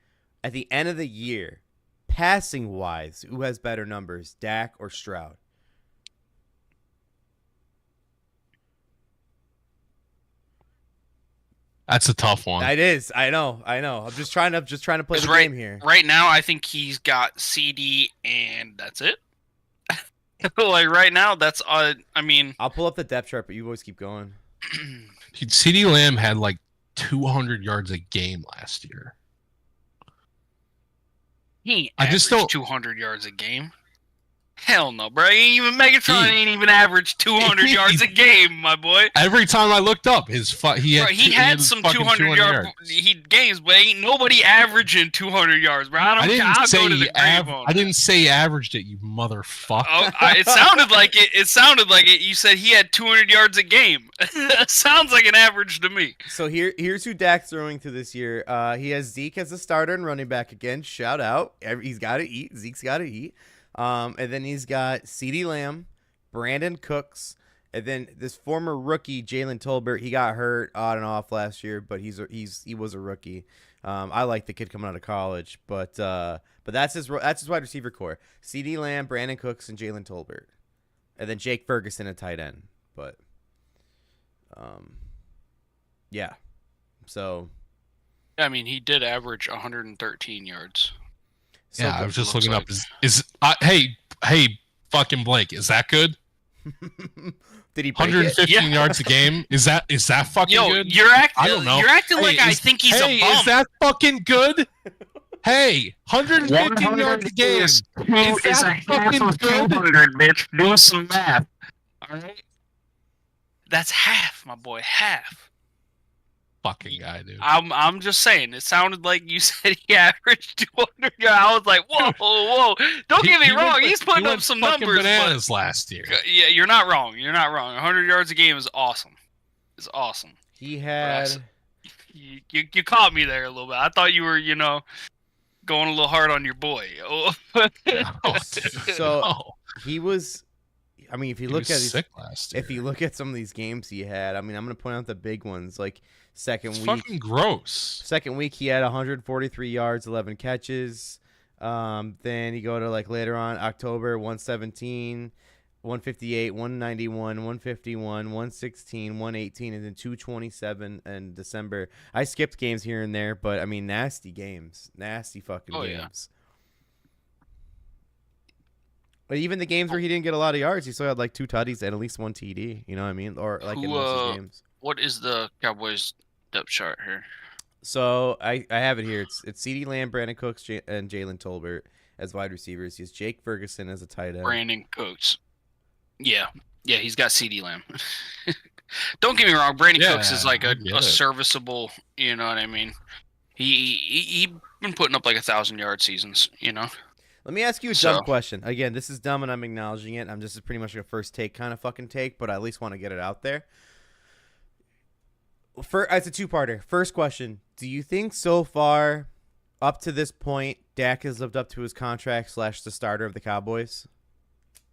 at the end of the year, passing wise, who has better numbers, Dak or Stroud? That's a tough one. It is. I know. I'm just trying to play the game here. Right now, I think he's got CD, and that's it. Like right now, that's I'll pull up the depth chart, but you always keep going. CD Lamb had like 200 yards a game last year. He just don't 200 yards a game. Hell no, bro. Even Megatron ain't even averaged 200 yards a game, my boy. Every time I looked up, he had some 200 yard games, but ain't nobody averaging 200 yards, bro. I didn't say he averaged it, you motherfucker. It sounded like it. It sounded like it. You said he had 200 yards a game. Sounds like an average to me. So here's who Dak's throwing to this year. He has Zeke as a starter and running back again. Shout out. He's got to eat. Zeke's got to eat. And then he's got CeeDee Lamb, Brandon Cooks, and then this former rookie Jalen Tolbert. He got hurt on and off last year, but he was a rookie. I like the kid coming out of college, but that's his wide receiver core: CeeDee Lamb, Brandon Cooks, and Jalen Tolbert, and then Jake Ferguson at tight end. But yeah. So I mean, he did average 113 yards. So yeah, I was just looking up. Hey, fucking Blake, is that good? Did he 115 yards a game? Is that fucking good? You're I don't know. You're acting like I think he's a bum. Is that fucking good? Hey, 115 yards a game. Is that fucking good? 200, bitch. Do some math. All right. That's half, my boy. Half. Fucking guy, dude. I'm just saying. It sounded like you said he averaged 200 yards. I was like, whoa. Don't get me wrong. He's putting up some numbers. Bananas last year. Yeah, you're not wrong. 100 yards a game is awesome. It's awesome. He had. You caught me there a little bit. I thought you were, going a little hard on your boy. He was. I mean, if you look at some of these games he had, I mean, I'm going to point out the big ones. Like second week, fucking gross. Second week, he had 143 yards, 11 catches. Then you go to like later on October, 117, 158, 191, 151, 116, 118, and then 227 in December. I skipped games here and there, but I mean, nasty games, nasty fucking games. But even the games where he didn't get a lot of yards, he still had like 2 tutties and at least 1 TD. You know what I mean? Or like in most of his games. What is the Cowboys depth chart here? So I have it here. It's CeeDee Lamb, Brandon Cooks, and Jalen Tolbert as wide receivers. He has Jake Ferguson as a tight end. Brandon Cooks. Yeah, he's got CD Lamb. Don't get me wrong, Brandon Cooks is like I a get it. serviceable. You know what I mean? He been putting up like 1,000-yard seasons. You know. Let me ask you a So- dumb question. Again, this is dumb and I'm acknowledging it. I'm just pretty much a first take kind of fucking take, but I at least want to get it out there. It's a two-parter. First question: do you think so far, up to this point, Dak has lived up to his contract / the starter of the Cowboys?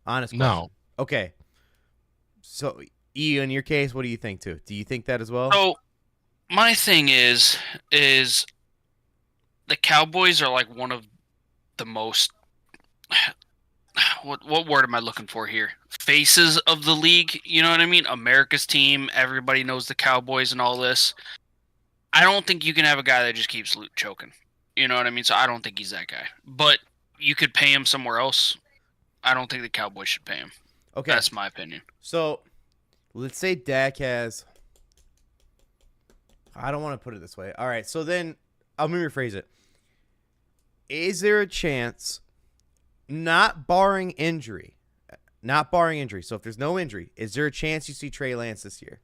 Honest question. No. Okay. So, E, in your case, what do you think too? Do you think that as well? So my thing is the Cowboys are like one of the most what word am I looking for here? Faces of the league, you know what I mean? America's team, everybody knows the Cowboys and all this. I don't think you can have a guy that just keeps choking. You know what I mean? So I don't think he's that guy. But you could pay him somewhere else. I don't think the Cowboys should pay him. Okay. That's my opinion. So, let's say Dak has. I don't want to put it this way. All right. So then, let me rephrase it. Is there a chance, not barring injury, so if there's no injury, is there a chance you see Trey Lance this year?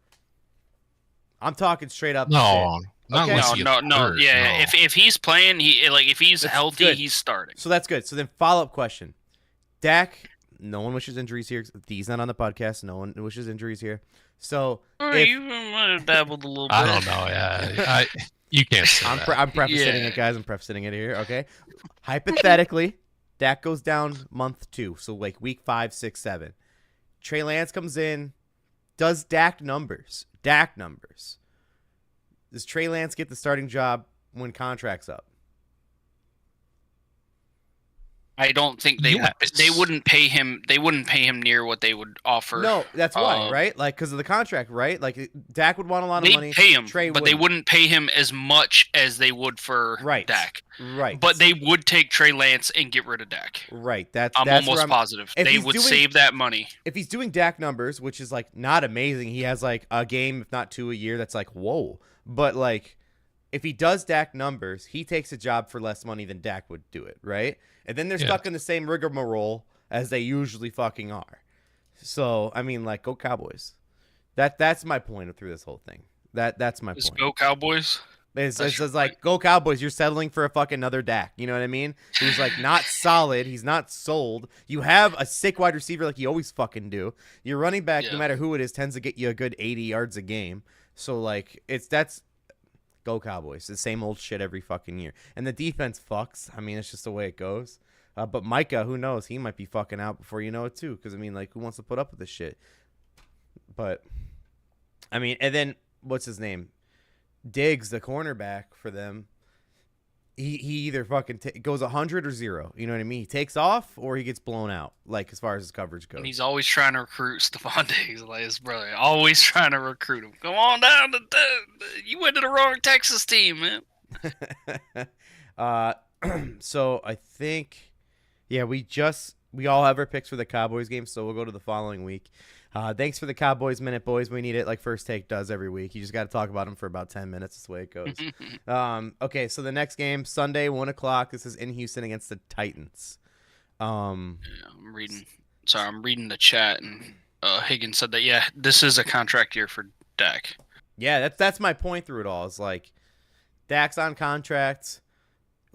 I'm talking straight up. No. Not Okay. unless he gets No. hurt, Yeah, no. if he's playing, if he's That's healthy, good. he's starting. So that's good. So then, follow-up question. Dak, no one wishes injuries here. He's not on the podcast. No one wishes injuries here. So, if- You might have dabbled a little bit. I don't know. Yeah, you can't say that. I'm prefacing it, guys. I'm prefacing it here. Okay. Hypothetically, Dak goes down month 2, so like week 5, 6, 7. Trey Lance comes in, does Dak numbers. Does Trey Lance get the starting job when contract's up? I don't think they Yes. they wouldn't pay him. They wouldn't pay him near what they would offer. No, that's why, right? Like, because of the contract, right? Like, Dak would want a lot of They'd money. pay him, Trey but they wouldn't pay him as much as they would for Right. Dak. Right. But they would take Trey Lance and get rid of Dak. Right. That's I'm that's almost where positive. if They he's would doing- save that money. If he's doing Dak numbers, which is like not amazing, he has like a game, if not 2 a year. That's like whoa. But like, if he does Dak numbers, he takes a job for less money than Dak would do it, right? And then they're Yeah. stuck in the same rigmarole as they usually fucking are. So I mean, like, go Cowboys. That's my point through this whole thing. That's my Just point. go Cowboys. It's That's your like, go Cowboys. You're settling for a fucking another Dak. You know what I mean? Who's like not solid. He's not sold. You have a sick wide receiver like you always fucking do. Your running back, no Yeah. matter who it is, tends to get you a good 80 yards a game. So like, that's go Cowboys. The same old shit every fucking year. And the defense fucks. I mean, it's just the way it goes. But Micah, who knows? He might be fucking out before you know it too. Because I mean, like, who wants to put up with this shit? But I mean, and then what's his name? Diggs, the cornerback for them, he either fucking goes 100 or 0. You know what I mean? He takes off or he gets blown out, like, as far as his coverage goes. And he's always trying to recruit Stephon Diggs, like his brother. Always trying to recruit him. Come on down to you went to the wrong Texas team, man. So I think, yeah, we all have our picks for the Cowboys game, so we'll go to the following week. Thanks for the Cowboys Minute, boys. We need it like First Take does every week. You just got to talk about them for about 10 minutes. That's the way it goes. Okay, so the next game, Sunday, 1 o'clock. This is in Houston against the Titans. Yeah, I'm reading the chat, and Higgins said that, yeah, this is a contract year for Dak. Yeah, that's my point through it all. It's like Dak's on contract.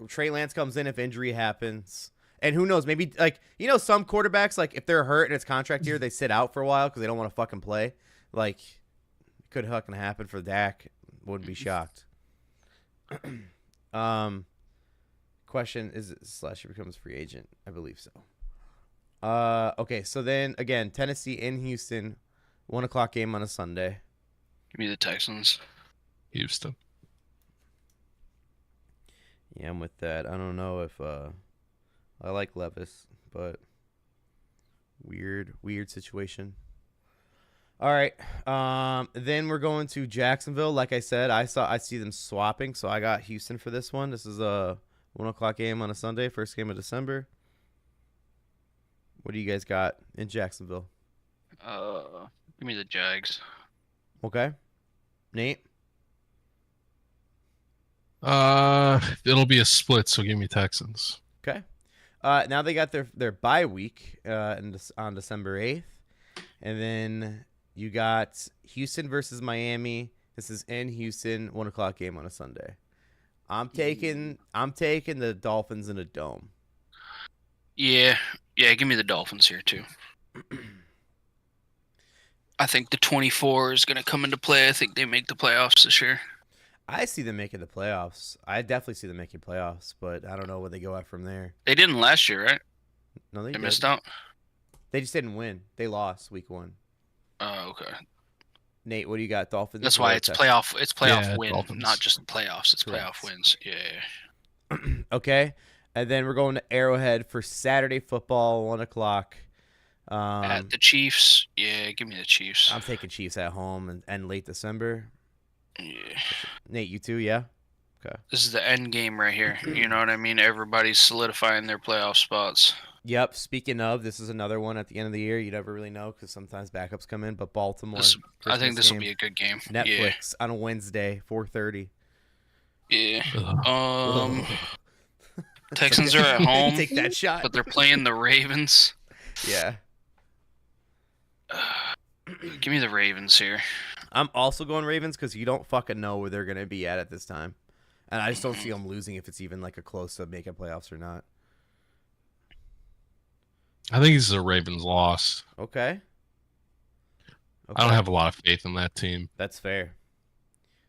Trey Lance comes in if injury happens. And who knows, maybe, like, you know, some quarterbacks, like, if they're hurt and it's contract year, they sit out for a while because they don't want to fucking play. Like, it could fucking happen for Dak. Wouldn't be shocked. Question, is it / becomes free agent? I believe so. Okay, so then, again, Tennessee in Houston, 1 o'clock game on a Sunday. Give me the Texans. Houston. Yeah, I'm with that. I don't know if I like Levis, but weird situation. All right. Then we're going to Jacksonville. Like I said, I see them swapping, so I got Houston for this one. This is a 1 o'clock game on a Sunday, first game of December. What do you guys got in Jacksonville? Give me the Jags. Okay. Nate? It'll be a split, so give me Texans. Okay. Now they got their bye week on December 8th. And then you got Houston versus Miami. This is in Houston, 1 o'clock game on a Sunday. I'm taking the Dolphins in a dome. Yeah, give me the Dolphins here too. I think the 24 is going to come into play. I think they make the playoffs this year. I see them making the playoffs. I definitely see them making playoffs, but I don't know where they go out from there. They didn't last year, right? No, they missed out. They just didn't win. They lost week 1. Oh, okay. Nate, what do you got? Dolphins? That's why it's playoff. It's playoff Yeah, win, Dolphins. not just playoffs. It's Correct. playoff wins. Yeah. Okay, and then we're going to Arrowhead for Saturday football, 1 o'clock. At the Chiefs. Yeah, give me the Chiefs. I'm taking Chiefs at home and late December. Yeah. Nate, you too? Yeah. Okay. This is the end game right here. You know what I mean? Everybody's solidifying their playoff spots. Yep. Speaking of, this is another one at the end of the year. You never really know because sometimes backups come in. But Baltimore. I think this will game, be a good game. Netflix on a Wednesday, 4:30. Yeah. Ugh. Texans are at home, Take that shot. but they're playing the Ravens. Yeah. Give me the Ravens here. I'm also going Ravens because you don't fucking know where they're gonna be at this time, and I just don't see them losing if it's even like a close to making playoffs or not. I think this is a Ravens loss. Okay. I don't have a lot of faith in that team. That's fair.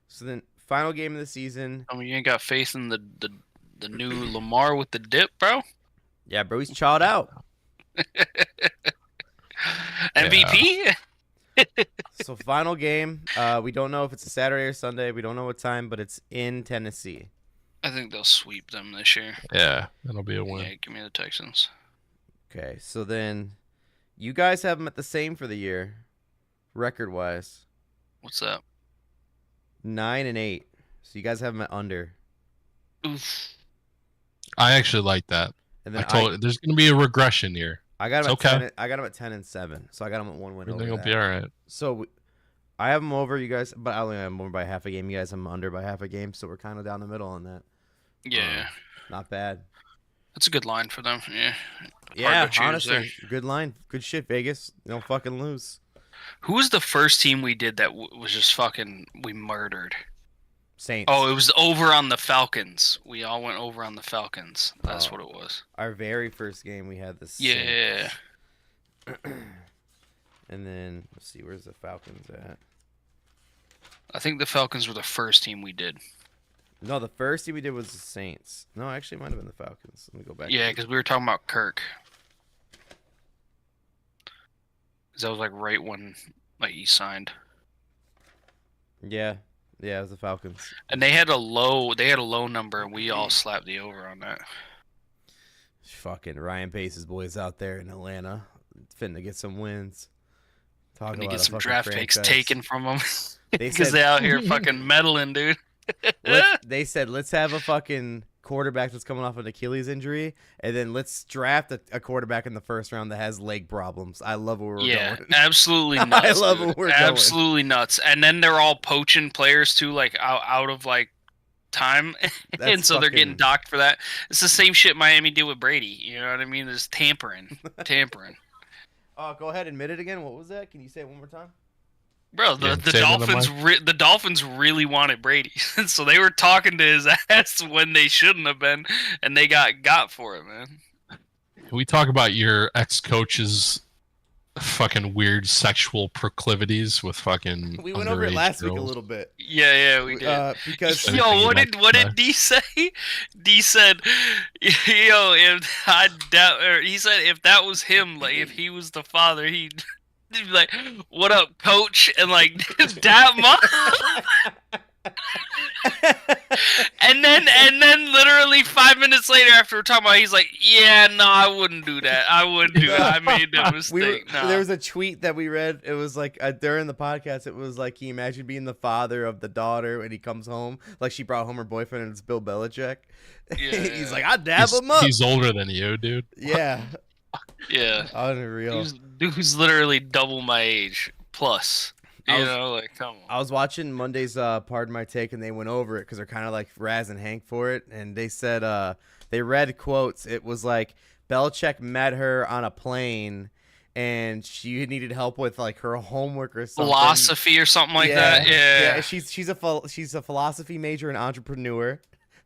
So then, final game of the season. I mean, you ain't got faith in the new Lamar with the dip, bro? Yeah, bro, he's chawed out. MVP? So final game. We don't know if it's a Saturday or Sunday. We don't know what time, but it's in Tennessee. I think they'll sweep them this year. Yeah, that'll be a win. Yeah, give me the Texans. Okay, so then you guys have them at the same for the year, record-wise, What's that? 9-8. So you guys have them at under. Oof. I actually like that. And I then told there's going to be a regression here. I got them It's at okay. 10. I got them at 10-7. So I got them at 1 win over Everything will that. be all right. So I have them over, you guys, but I only have them over by half a game. You guys have them under by half a game, so we're kind of down the middle on that. Yeah. Not bad. That's a good line for them. Yeah. Yeah, to choose honestly, good line. Good shit, Vegas. You don't fucking lose. Who was the first team we did that was just fucking we murdered? Saints. Oh, it was over on the Falcons. We all went over on the Falcons. That's what it was. Our very first game we had this. Yeah. And then let's see, where's the Falcons at? I think the Falcons were the first team we did. No, the first team we did was the Saints. No, actually, it might have been the Falcons. Let me go back. Yeah, because we were talking about Kirk. Because that was like right when he signed. Yeah, it was the Falcons. And they had a low number, and we all slapped the over on that. Fucking Ryan Pace's boys out there in Atlanta, finna get some wins. Talk And to about get a some fucking draft picks franchise. taken from them. They Because said they out here fucking meddling, dude. they said let's have a fucking quarterback that's coming off an Achilles injury, and then let's draft a quarterback in the first round that has leg problems. I love where we're going. Absolutely nuts. I love dude. where we're going. Absolutely nuts. And then they're all poaching players too, like out of like time, and so they're getting docked for that. It's the same shit Miami did with Brady. You know what I mean? There's tampering. Oh, go ahead, admit it again. What was that? Can you say it one more time? Bro, Yeah, the say it in the Dolphins the Dolphins really wanted Brady, so they were talking to his ass when they shouldn't have been, and they got for it, man. Can we talk about your ex-coach's fucking weird sexual proclivities with fucking We went over it underage last week a girls? little bit. Yeah, we did. Because Anything Yo, you what like did to D say? D said, "Yo, if I doubt," or he said, if that was him, like if he was the father, he'd be like, "What up, coach?" and like dap mom. and then literally 5 minutes later, after we're talking about it, he's like, "Yeah, no, I wouldn't do that. I wouldn't do it. I made that mistake." Nah. There was a tweet that we read. It was like during the podcast. It was like, can you imagine being the father of the daughter when he comes home? Like she brought home her boyfriend and it's Bill Belichick. He's like, I dab him up. He's older than you, dude. Yeah. Yeah. Unreal. Dude's literally double my age plus. You know, like, come on. I was watching Monday's Pardon My Take, and they went over it because they're kind of like razzing Hank for it, and they said they read quotes. It was like Belichick met her on a plane, and she needed help with like her homework or something. Philosophy or something like that. Yeah. She's a philosophy major and entrepreneur,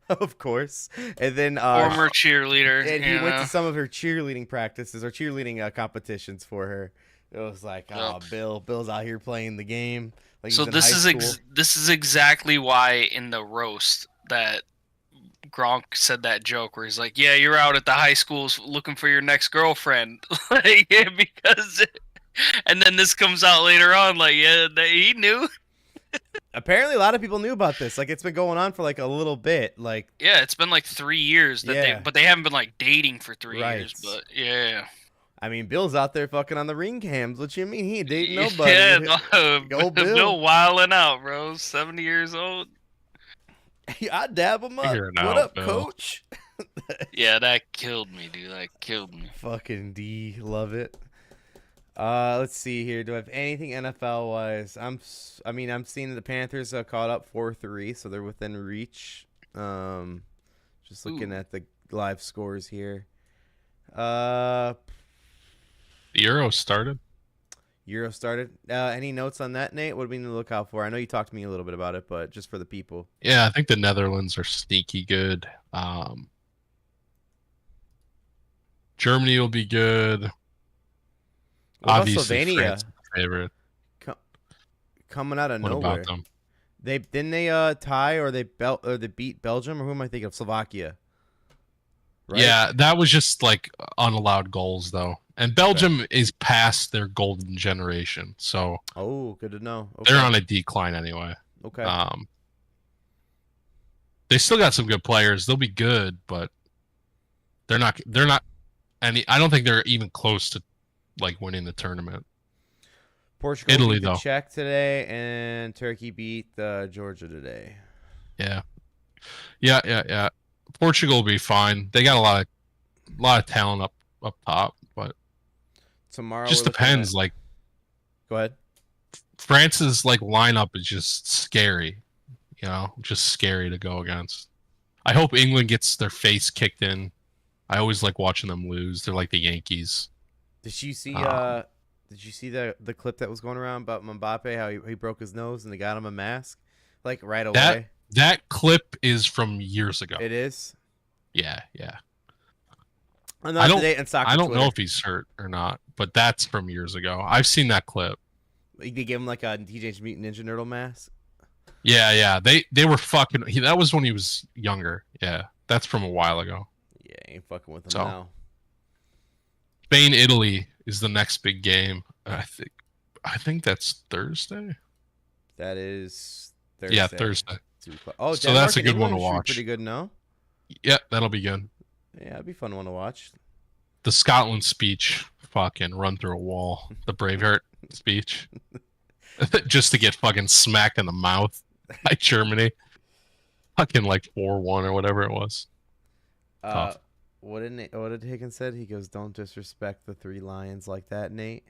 of course, and then Former cheerleader. and he went to some of her cheerleading practices or cheerleading competitions for her. It was like, oh, Bill's out here playing the game. Like so this is exactly why in the roast that Gronk said that joke where he's like, "Yeah, you're out at the high schools looking for your next girlfriend," like, yeah, because. And then this comes out later on, like, yeah, he knew. Apparently, a lot of people knew about this. Like, it's been going on for like a little bit. Like, yeah, it's been like 3 years but they haven't been like dating for 3 years. But yeah. I mean, Bill's out there fucking on the ring cams. What you mean? He ain't dating nobody. Yeah, no, Go Bill wilding out, bro. 70 years old. I dab him up. What up, Bill. coach? Yeah, that killed me, dude. That killed me. Fucking D. Love it. Let's see here. Do I have anything NFL wise? I'm seeing the Panthers caught up 4-3, so they're within reach. Just looking at the live scores here. The Euro started. Any notes on that, Nate? What do we need to look out for? I know you talked to me a little bit about it, but just for the people. Yeah, I think the Netherlands are sneaky good. Germany will be good. Obviously, Slovenia? France is the favorite. Coming out of What nowhere. about them? They tie or they beat Belgium, or who am I thinking of? Slovakia. Right? Yeah, that was just like unallowed goals though. And Belgium is past their golden generation, so good to know. Okay. they're on a decline anyway. Okay. They still got some good players. They'll be good, but they're not. I don't think they're even close to like winning the tournament. Portugal Italy, beat the though. Czech today, and Turkey beat Georgia today. Yeah. Portugal will be fine. They got a lot of talent up top, but Tomorrow just depends. Like, go ahead. France's like lineup is just scary. You know, just scary to go against. I hope England gets their face kicked in. I always like watching them lose. They're like the Yankees. Did you see? Did you see the clip that was going around about Mbappe? How he broke his nose and they got him a mask, like right away. That clip is from years ago. It is. Yeah. I I don't Twitter. know if he's hurt or not, but that's from years ago. I've seen that clip. They gave him like a Teenage Mutant Ninja Turtle mask. Yeah. They were fucking. That was when he was younger. Yeah, that's from a while ago. Yeah, ain't fucking with him So, now. Spain, Italy is the next big game. I think that's Thursday. That is Thursday. Yeah, Thursday. Oh, so Denmark that's a and good one to England should be watch. Pretty good, no? Yeah, that'll be good. Yeah, it'd be a fun one to watch. The Scotland speech, fucking run through a wall. The Braveheart speech, just to get fucking smacked in the mouth by Germany. Fucking like 4-1 or whatever it was. Tough. What did Higgins said? He goes, "Don't disrespect the Three Lions like that, Nate."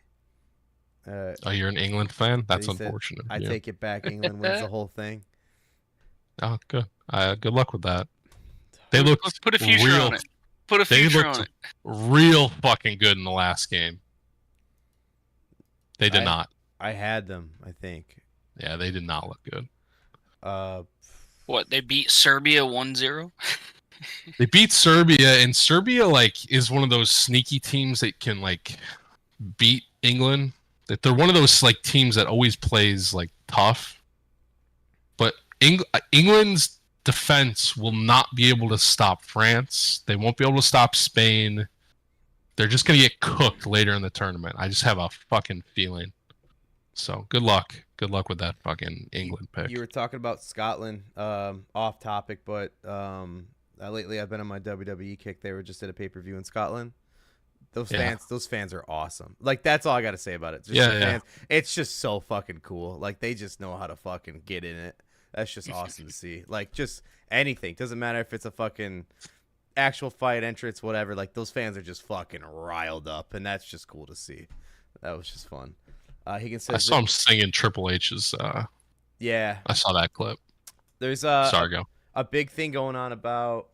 Oh, you're an England fan? That's he said, unfortunate. I take it back. England wins the whole thing. Oh, good. Good luck with that. They looked Let's put a future real, on it. Put a future on it. real fucking good in the last game. They did not. I had them, I think. Yeah, they did not look good. What, they beat Serbia 1-0? They beat Serbia, and Serbia like is one of those sneaky teams that can like beat England. That they're one of those like teams that always plays like tough. But England's defense will not be able to stop France. They won't be able to stop Spain. They're just going to get cooked later in the tournament. I just have a fucking feeling. So good luck. Good luck with that fucking England pick. You were talking about Scotland, off topic, but lately I've been on my WWE kick. They were just at a pay-per-view in Scotland. Those fans are awesome. Like, that's all I got to say about it. Fans. It's just so fucking cool. Like, they just know how to fucking get in it. That's just awesome to see. Like, just anything. Doesn't matter if it's a fucking actual fight, entrance, whatever. Like, those fans are just fucking riled up, and that's just cool to see. That was just fun. Higgins I says saw that, him singing Triple H's. yeah. I saw that clip. There's Sorry, go. a big thing going on about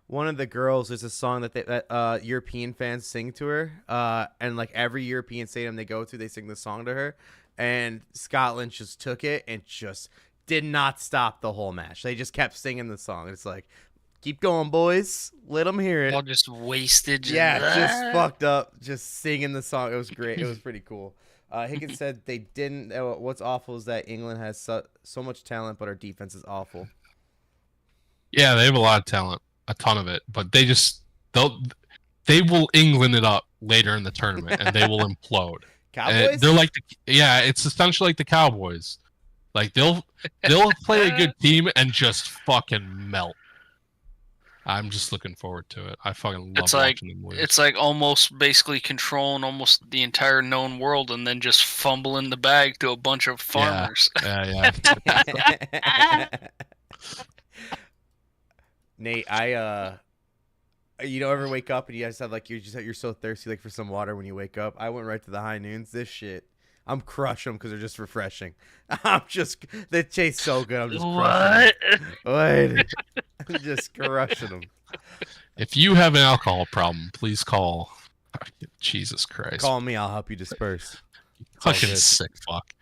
one of the girls. There's a song that European fans sing to her, and like every European stadium they go to, they sing the song to her. And Scotland just took it and just did not stop the whole match. They just kept singing the song. It's like, keep going, boys. Let them hear All it. just wasted. Just, Just fucked up, just singing the song. It was great. It was pretty cool. Higgins said they didn't. What's awful is that England has so much talent, but our defense is awful. Yeah, they have a lot of talent, a ton of it, but they will England it up later in the tournament, and they will implode. Cowboys? They're like it's essentially like the Cowboys. Like they'll play a good team and just fucking melt. I'm just looking forward to it. I fucking love watching them lose. It's like almost basically controlling almost the entire known world and then just fumbling the bag to a bunch of farmers. Yeah. Nate, you don't ever wake up and you guys have like you're so thirsty like for some water when you wake up. I went right to the high noons. This shit, I'm crushing them because they're just refreshing. They taste so good. I'm just crushing them. What? I'm just crushing them. If you have an alcohol problem, please call. Jesus Christ. Call me. I'll help you disperse. Fucking sick fuck.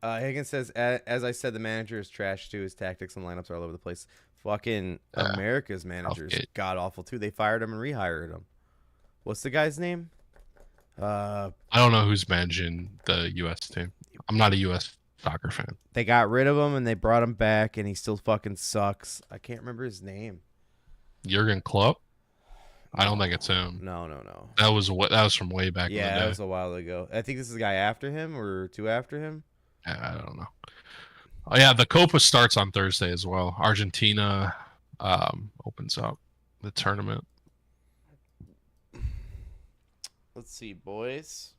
Higgins says, as I said, the manager is trash too. His tactics and lineups are all over the place. Fucking America's manager is god awful too. They fired him and rehired him. What's the guy's name? I don't know who's managing the U.S. team. I'm not a U.S. soccer fan. They got rid of him and they brought him back, and he still fucking sucks. I can't remember his name. Jurgen Klopp? I don't think it's him. No. That was from way back in the day. Yeah, that was a while ago. I think this is the guy after him or two after him. I don't know. Oh yeah, the Copa starts on Thursday as well. Argentina opens up the tournament. Let's see, boys.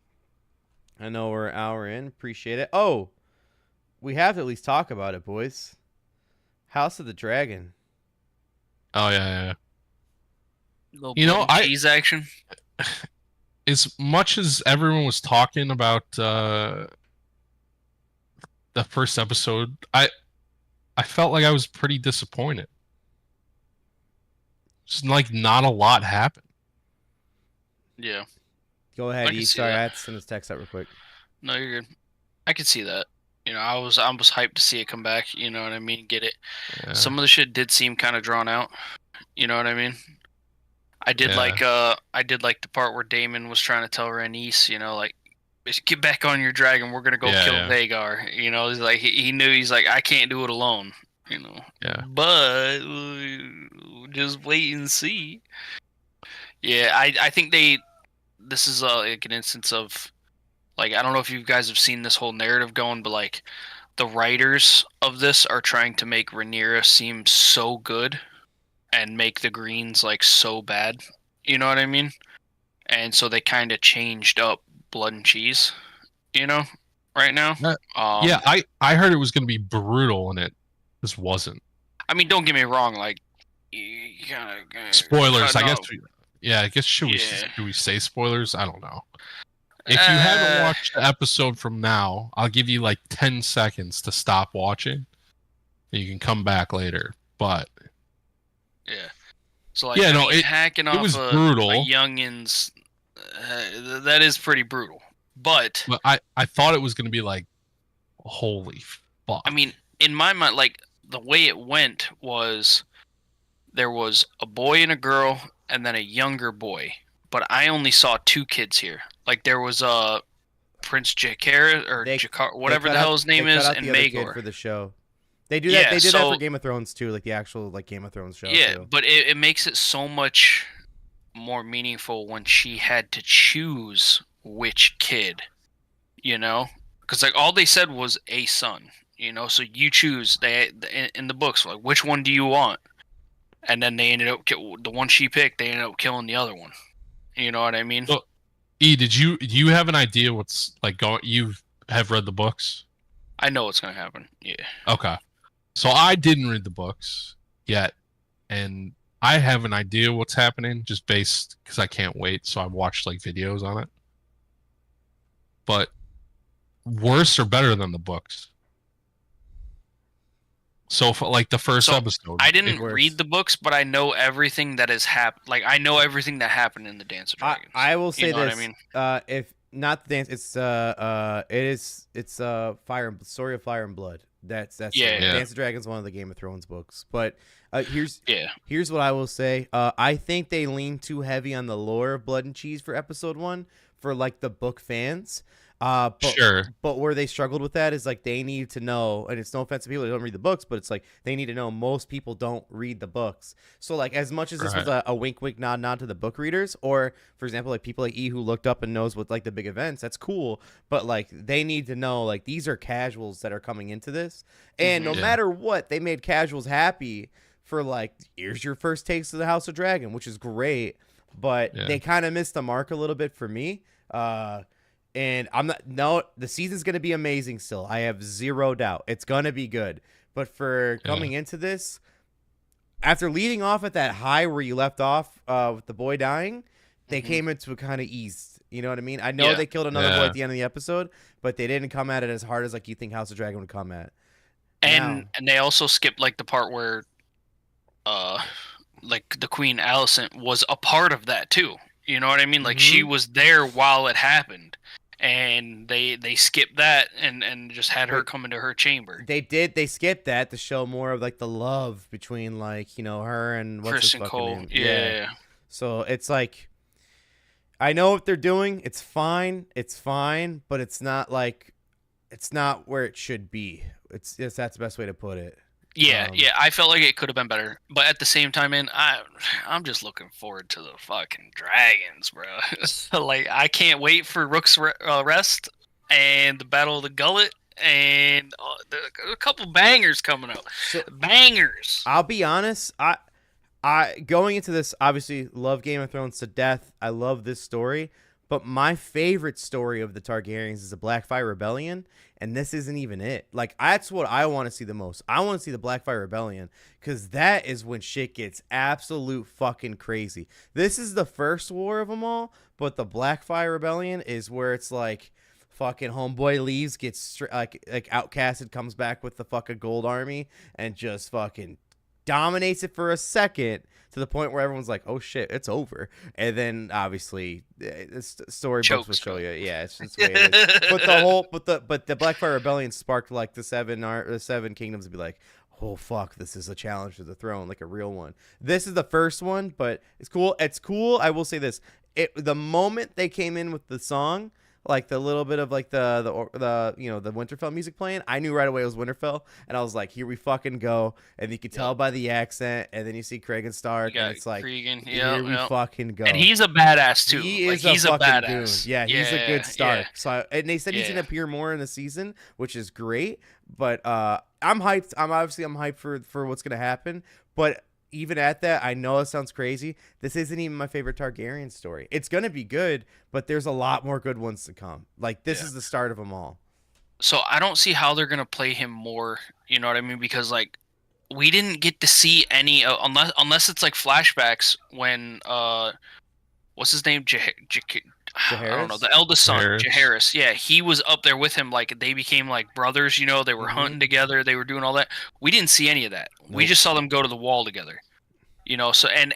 I know we're an hour in. Appreciate it. Oh, we have to at least talk about it, boys. House of the Dragon. Oh yeah. Little You know, cheese action. As much as everyone was talking about the first episode, I felt like I was pretty disappointed. Just like not a lot happened. Yeah. Go ahead, I can E. see Sorry, that. I had to send this text out real quick. No, you're good. I could see that. You know, I was hyped to see it come back. You know what I mean? Get it. Yeah. Some of the shit did seem kind of drawn out. You know what I mean? I did Yeah. like the part where Damon was trying to tell Rhaenys, you know, like, get back on your dragon. We're gonna go kill Vhagar. You know, he's like he knew he's like I can't do it alone. You know. Yeah. But just wait and see. Yeah, I think this is like an instance of like I don't know if you guys have seen this whole narrative going, but like the writers of this are trying to make Rhaenyra seem so good and make the Greens like so bad. You know what I mean? And so they kind of changed up Blood and Cheese, you know, right now. Yeah, I heard it was going to be brutal, and it just wasn't. I mean, don't get me wrong. Like, you gotta Spoilers, I guess. no. I guess should we say spoilers? I don't know. If you haven't watched the episode from now, I'll give you like 10 seconds to stop watching. And you can come back later. But yeah, so like yeah, hacking off was brutal. A youngin's that is pretty brutal. But I thought it was going to be like, holy fuck. I mean, in my mind, like the way it went was there was a boy and a girl, and then a younger boy. But I only saw two kids here. Like there was Prince Jakar or Jakar, whatever the hell his name is, and Maegor for the show. They do that. Yeah, they did that for Game of Thrones too, like the actual like Game of Thrones show. Yeah, too. but it makes it so much more meaningful when she had to choose which kid, you know, because like all they said was a son, you know. So you choose. They in the books like which one do you want, and then they ended up the one she picked. They ended up killing the other one. You know what I mean? Well, E, do you have an idea what's like going? You have read the books? I know what's gonna happen. Yeah. Okay. So I didn't read the books yet, and I have an idea what's happening just based because I can't wait. So I watched like videos on it. But worse or better than the books? So, for, like the first So, episode, I didn't worse. read the books, but I know everything that has happened. Like, I know everything that happened in the Dance of Dragons. I will say You know this. what I mean? If not the dance, it's Story of Fire and Blood. That's Yeah. it. Yeah. Dance of Dragons, one of the Game of Thrones books. But here's Yeah. here's what I will say. I think they lean too heavy on the lore of Blood and Cheese for episode 1 for like the book fans. But, sure. But where they struggled with that is like they need to know, and it's no offense to people who don't read the books, but it's like they need to know most people don't read the books. So like as much as this was a wink wink nod to the book readers, or for example like people like E who looked up and knows what like the big events, that's cool. But like they need to know like these are casuals that are coming into this, and no matter what, they made casuals happy for like here's your first taste of the House of Dragon, which is great. But they kind of missed the mark a little bit for me. And the season's going to be amazing still. I have zero doubt. It's going to be good. But for coming into this, after leading off at that high where you left off with the boy dying, they came into a kind of ease. You know what I mean? I know they killed another boy at the end of the episode, but they didn't come at it as hard as like you think House of Dragon would come at. And they also skipped like the part where like the Queen Alicent was a part of that too. You know what I mean? Like she was there while it happened. And they skipped that and just had her come into her chamber. They skipped that to show more of like the love between like, you know, her and what's his fucking name. Yeah. So it's like I know what they're doing. It's fine, but it's not where it should be. It's that's the best way to put it. Yeah, I felt like it could have been better, but at the same time, man, I'm just looking forward to the fucking dragons, bro. Like I can't wait for Rook's Rest and the Battle of the Gullet and a couple bangers coming up. Bangers. I'll be honest, I going into this obviously love Game of Thrones to death. I love this story, but my favorite story of the Targaryens is the Blackfire Rebellion. And this isn't even it. Like, that's what I want to see the most. I want to see the Blackfire Rebellion because that is when shit gets absolute fucking crazy. This is the first war of them all, but the Blackfire Rebellion is where it's like fucking homeboy leaves, gets like outcasted, comes back with the fucking gold army and just fucking dominates it for a second to the point where everyone's like, "Oh shit, it's over." And then obviously, the storybooks will show you, yeah, it's just the way it is. But the Blackfire Rebellion sparked like the seven kingdoms to be like, "Oh fuck, this is a challenge to the throne, like a real one." This is the first one, but it's cool. It's cool. I will say this: the moment they came in with the song, like the little bit of like the you know the Winterfell music playing, I knew right away it was Winterfell, and I was like, here we fucking go. And you could tell by the accent, and then you see Cregan Stark, and it's like, here we fucking go. And he's a badass too. He's a badass. Goon. Yeah, he's a good Stark. Yeah. So and they said he's gonna appear more in the season, which is great. But I'm hyped. I'm hyped for what's gonna happen. But even at that, I know it sounds crazy. This isn't even my favorite Targaryen story. It's going to be good, but there's a lot more good ones to come. Like, this is the start of them all. So I don't see how they're going to play him more, you know what I mean? Because, like, we didn't get to see any, unless it's, like, flashbacks when, what's his name? I don't know, the eldest son, Jaehaerys. Yeah, he was up there with him. Like, they became, like, brothers, you know? They were hunting together. They were doing all that. We didn't see any of that. Nope. We just saw them go to the wall together. You know, so, and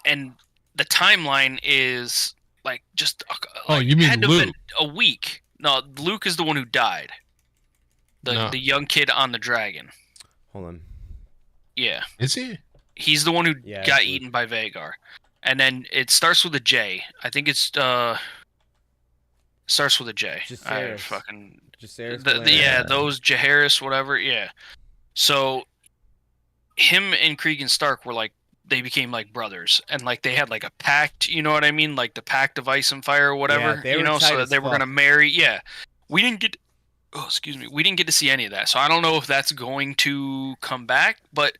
the timeline is, like, just... you mean Luke? A week. No, Luke is the one who died. The young kid on the dragon. Hold on. Yeah. Is he? He's the one who got eaten by Vhagar. And then it starts with a J. I think it's... starts with a J. Jaehaerys. Those Jaehaerys, whatever. Yeah. So him and Cregan Stark were like, they became like brothers, and like they had like a pact. You know what I mean? Like the pact of ice and fire or whatever. Yeah, you know, so that they were gonna marry. Yeah. We didn't get. Oh, excuse me. We didn't get to see any of that. So I don't know if that's going to come back. But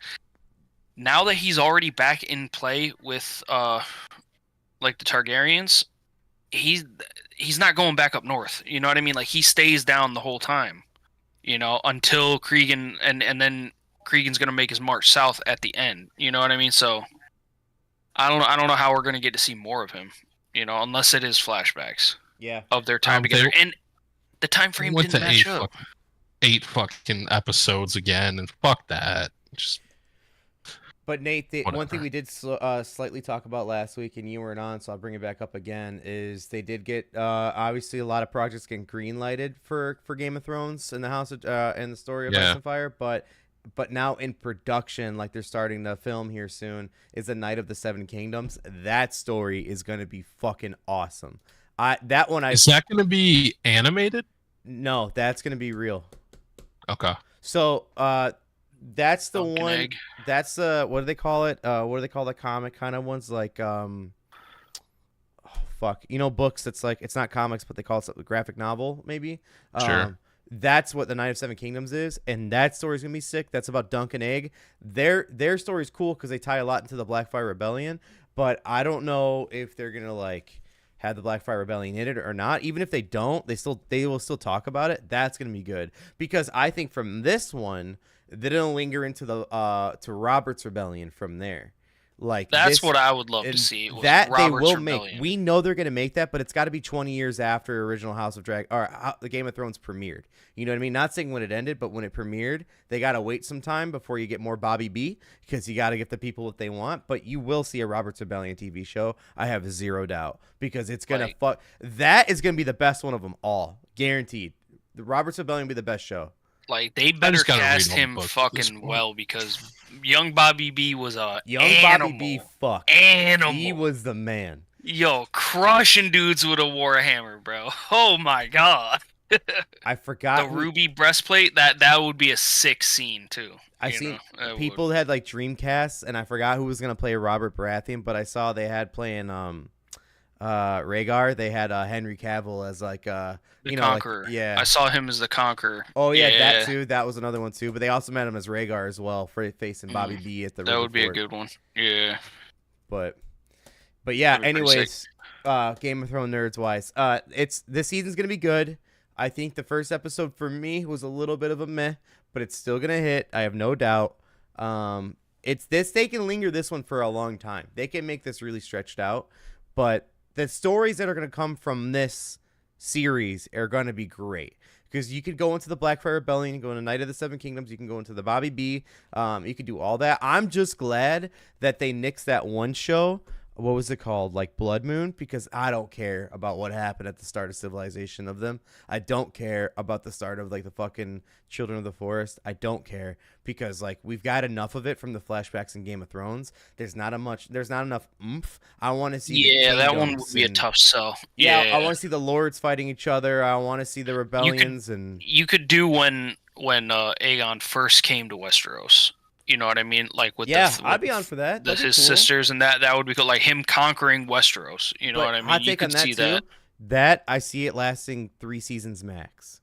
now that he's already back in play with like the Targaryens, he's not going back up north. You know what I mean? Like he stays down the whole time, you know, until Cregan and then Cregan's going to make his march south at the end. You know what I mean? So I don't know how we're going to get to see more of him, you know, unless it is flashbacks. Yeah. Of their time together. And The time I frame went didn't to match up. 8 fucking episodes again, and fuck that. Just But Nate, one whatever. thing we did slightly talk about last week, and you weren't on, so I'll bring it back up again, is they did get obviously a lot of projects getting green lighted for Game of Thrones and the House of and the story of Ice and Fire, but now in production, like they're starting to film here soon, is the Night of the Seven Kingdoms. That story is gonna be fucking awesome. Is that gonna be animated? No, that's gonna be real. Okay. So that's the Pumpkin one. egg. That's what do they call it? What do they call the comic kind of ones? Like oh, fuck, books. That's like it's not comics, but they call it a graphic novel, maybe. Sure. That's what the Night of Seven Kingdoms is, and that story's gonna be sick. That's about Dunk and Egg. Their story's cool because they tie a lot into the Blackfire Rebellion, but I don't know if they're gonna like have the Blackfire Rebellion in it or not. Even if they don't, they will still talk about it. That's gonna be good because I think from this one they don't linger into the to Robert's Rebellion from there. Like That's what I would love to see. Was That Robert's they will Rebellion. make. We know they're gonna make that, but it's got to be 20 years after original House of Dragon or the Game of Thrones premiered. You know what I mean? Not saying when it ended, but when it premiered, they gotta wait some time before you get more Bobby B because you gotta get the people what they want. But you will see a Robert's Rebellion TV show. I have zero doubt because it's gonna fuck. That is gonna be the best one of them all, guaranteed. The Robert's Rebellion will be the best show. Like they better cast him fucking well because young Bobby B was a Bobby B. Animal. He was the man. Yo, crushing dudes with a warhammer, bro. Oh my god. I forgot the ruby breastplate. That would be a sick scene too. I seen people had like Dreamcasts, and I forgot who was gonna play Robert Baratheon, but I saw they had playing Rhaegar. They had Henry Cavill as like the Conqueror. Like, yeah, I saw him as the Conqueror. Oh yeah, that too. That was another one too. But they also met him as Rhaegar as well, for facing Bobby B at the. That would be a good one. Yeah. But yeah. Anyways, Game of Thrones nerds wise, this season's gonna be good. I think the first episode for me was a little bit of a meh, but it's still gonna hit. I have no doubt. They can linger this one for a long time. They can make this really stretched out, but the stories that are gonna come from this series are gonna be great. Because you could go into the Blackfire Rebellion, go into Night of the Seven Kingdoms, you can go into the Bobby B, you could do all that. I'm just glad that they nixed that one show. What was it called? Like Blood Moon? Because I don't care about what happened at the start of civilization of them. I don't care about the start of like the fucking Children of the Forest. I don't care because like we've got enough of it from the flashbacks in Game of Thrones. There's not enough oomph. I want to see. Yeah, that one would be a tough sell. Yeah, I want to see the lords fighting each other. I want to see the rebellions you could do when Aegon first came to Westeros. You know what I mean? Like with I'd be on for that. His sisters and that would be cool. Like him conquering Westeros. You know what I mean? You could see that. That I see it lasting 3 seasons max.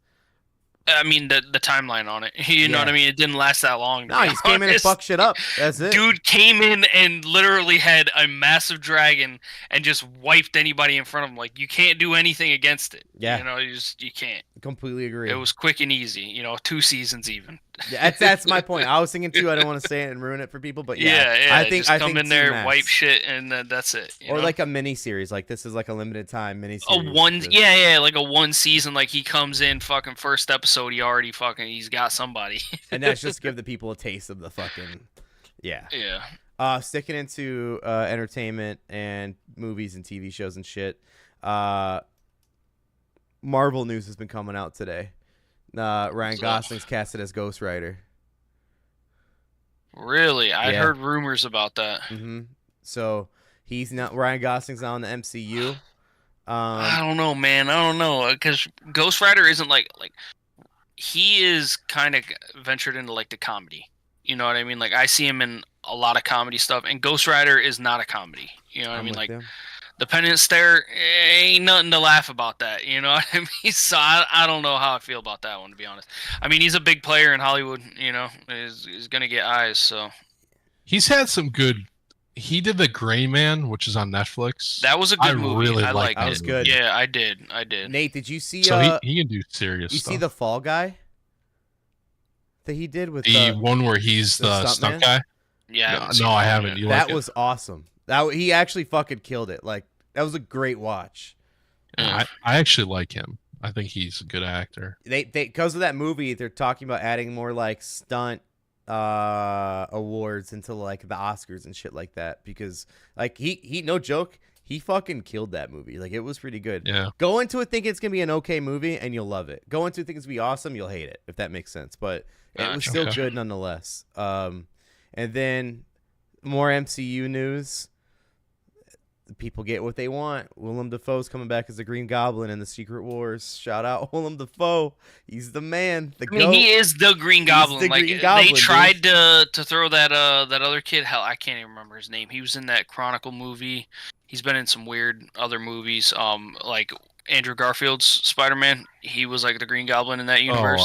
I mean the timeline on it. You know what I mean? It didn't last that long. No, he just came in and fucked shit up. That's it. Dude came in and literally had a massive dragon and just wiped anybody in front of him. Like you can't do anything against it. Yeah. You know, you can't. Completely agree. It was quick and easy. You know, 2 seasons even. That's my point. I was thinking 2. I don't want to say it and ruin it for people, but yeah. I think just come in there, max. Wipe shit, and that's it. Or like a mini series. Like this is like a limited time mini series. Like a 1 season. Like he comes in, fucking first episode, he's got somebody. And that's just to give the people a taste of the fucking yeah. Sticking into entertainment and movies and TV shows and shit. Marvel news has been coming out today. Ryan Gosling's casted as Ghost Rider. Really? I heard rumors about that. Mm-hmm. So Ryan Gosling's now in the MCU. I don't know, man. I don't know because Ghost Rider isn't like he is kind of ventured into like the comedy. You know what I mean? Like I see him in a lot of comedy stuff, and Ghost Rider is not a comedy. You know what I mean? Like them. The Penance Stare ain't nothing to laugh about that. You know what I mean? So I don't know how I feel about that one, to be honest. I mean, he's a big player in Hollywood. You know, is gonna get eyes. So he's had some good. He did The Gray Man, which is on Netflix. That was a good movie. Really I liked it. That was good. Yeah, I did. Nate, did you see? So he can do serious. You stuff. See the Fall Guy that he did with the one where he's the stunt guy? Yeah. No, I haven't. You that like was awesome. He actually fucking killed it. Like that was a great watch. Yeah, I actually like him. I think he's a good actor. They because of that movie, they're talking about adding more like stunt awards into like the Oscars and shit like that, because like he no joke, he fucking killed that movie. Like, it was pretty good. Yeah. Go into it thinking it's gonna be an okay movie and you'll love it. Go into it thinking it's gonna be awesome, you'll hate it, if that makes sense. But it was still good nonetheless. And then more MCU news. People get what they want. Willem Dafoe's coming back as the Green Goblin in the Secret Wars. Shout out Willem Dafoe. He's the man. The goat. He is the Green Goblin. The like Green Goblin, they tried to throw that other kid. Hell, I can't even remember his name. He was in that Chronicle movie. He's been in some weird other movies. Like Andrew Garfield's Spider-Man. He was like the Green Goblin in that universe.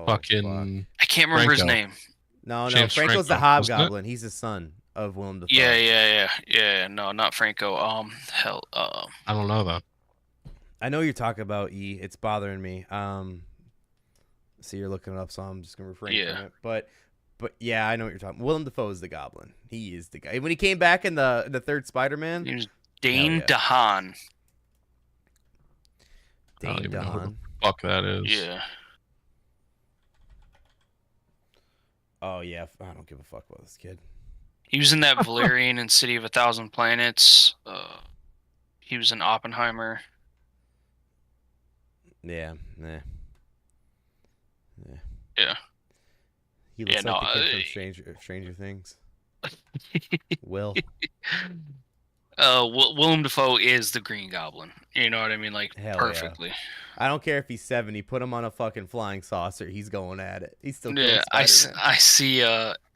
Fucking. I can't remember his name. No, James Franco's the Franco, wasn't Hobgoblin. He's the son of Willem Dafoe. Yeah. No, not Franco. I don't know though. I know you're talking about E. It's bothering me. See, you're looking it up, so I'm just gonna refrain from it. But yeah, I know what you're talking. Willem Dafoe is the Goblin. He is the guy. When he came back in the third Spider-Man, He was Dane DeHaan. I don't Dane even know who the DeHaan. fuck that is. Yeah. Oh yeah, I don't give a fuck about this kid. He was in that Valerian and City of a Thousand Planets. He was in Oppenheimer. Yeah, nah. Yeah. He looks like the kid from Stranger Things. Will. Willem Dafoe is the Green Goblin. You know what I mean? Like, Hell perfectly. Yeah. I don't care if he's 70. Put him on a fucking flying saucer. He's going at it. He's still Yeah, I Spider-Man. see.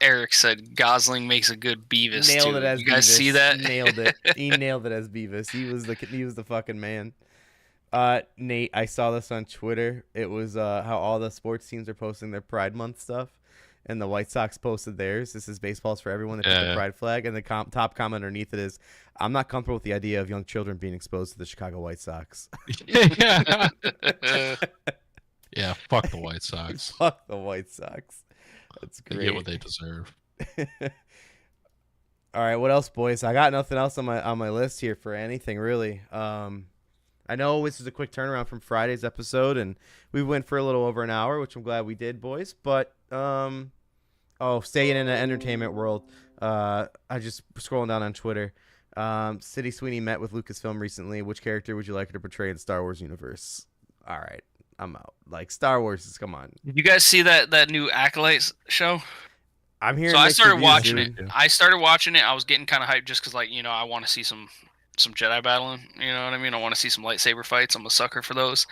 Eric said Gosling makes a good Beavis. Nailed too. it as You guys Beavis. see that? Nailed it. He nailed it as Beavis. He was the fucking man. Nate, I saw this on Twitter. It was how all the sports teams are posting their Pride Month stuff, and the White Sox posted theirs. This is Baseball's for Everyone. They put the Pride flag, and the top comment underneath it is, "I'm not comfortable with the idea of young children being exposed to the Chicago White Sox." Yeah, fuck the White Sox. Fuck the White Sox. That's great. They get what they deserve. All right, what else, boys? I got nothing else on my list here for anything really. I know this is a quick turnaround from Friday's episode, and we went for a little over an hour, which I'm glad we did, boys. But staying in the entertainment world, I just scrolling down on Twitter. Sydney Sweeney met with Lucasfilm recently. Which character would you like her to portray in the Star Wars universe? All right, I'm out. Like, Star Wars is, come on. Did you guys see that new Acolytes show? I'm hearing. So I started reviews, watching dude. it. I started watching it. I was getting kind of hyped just because, like, you know, I want to see some Jedi battling. You know what I mean? I want to see some lightsaber fights. I'm a sucker for those.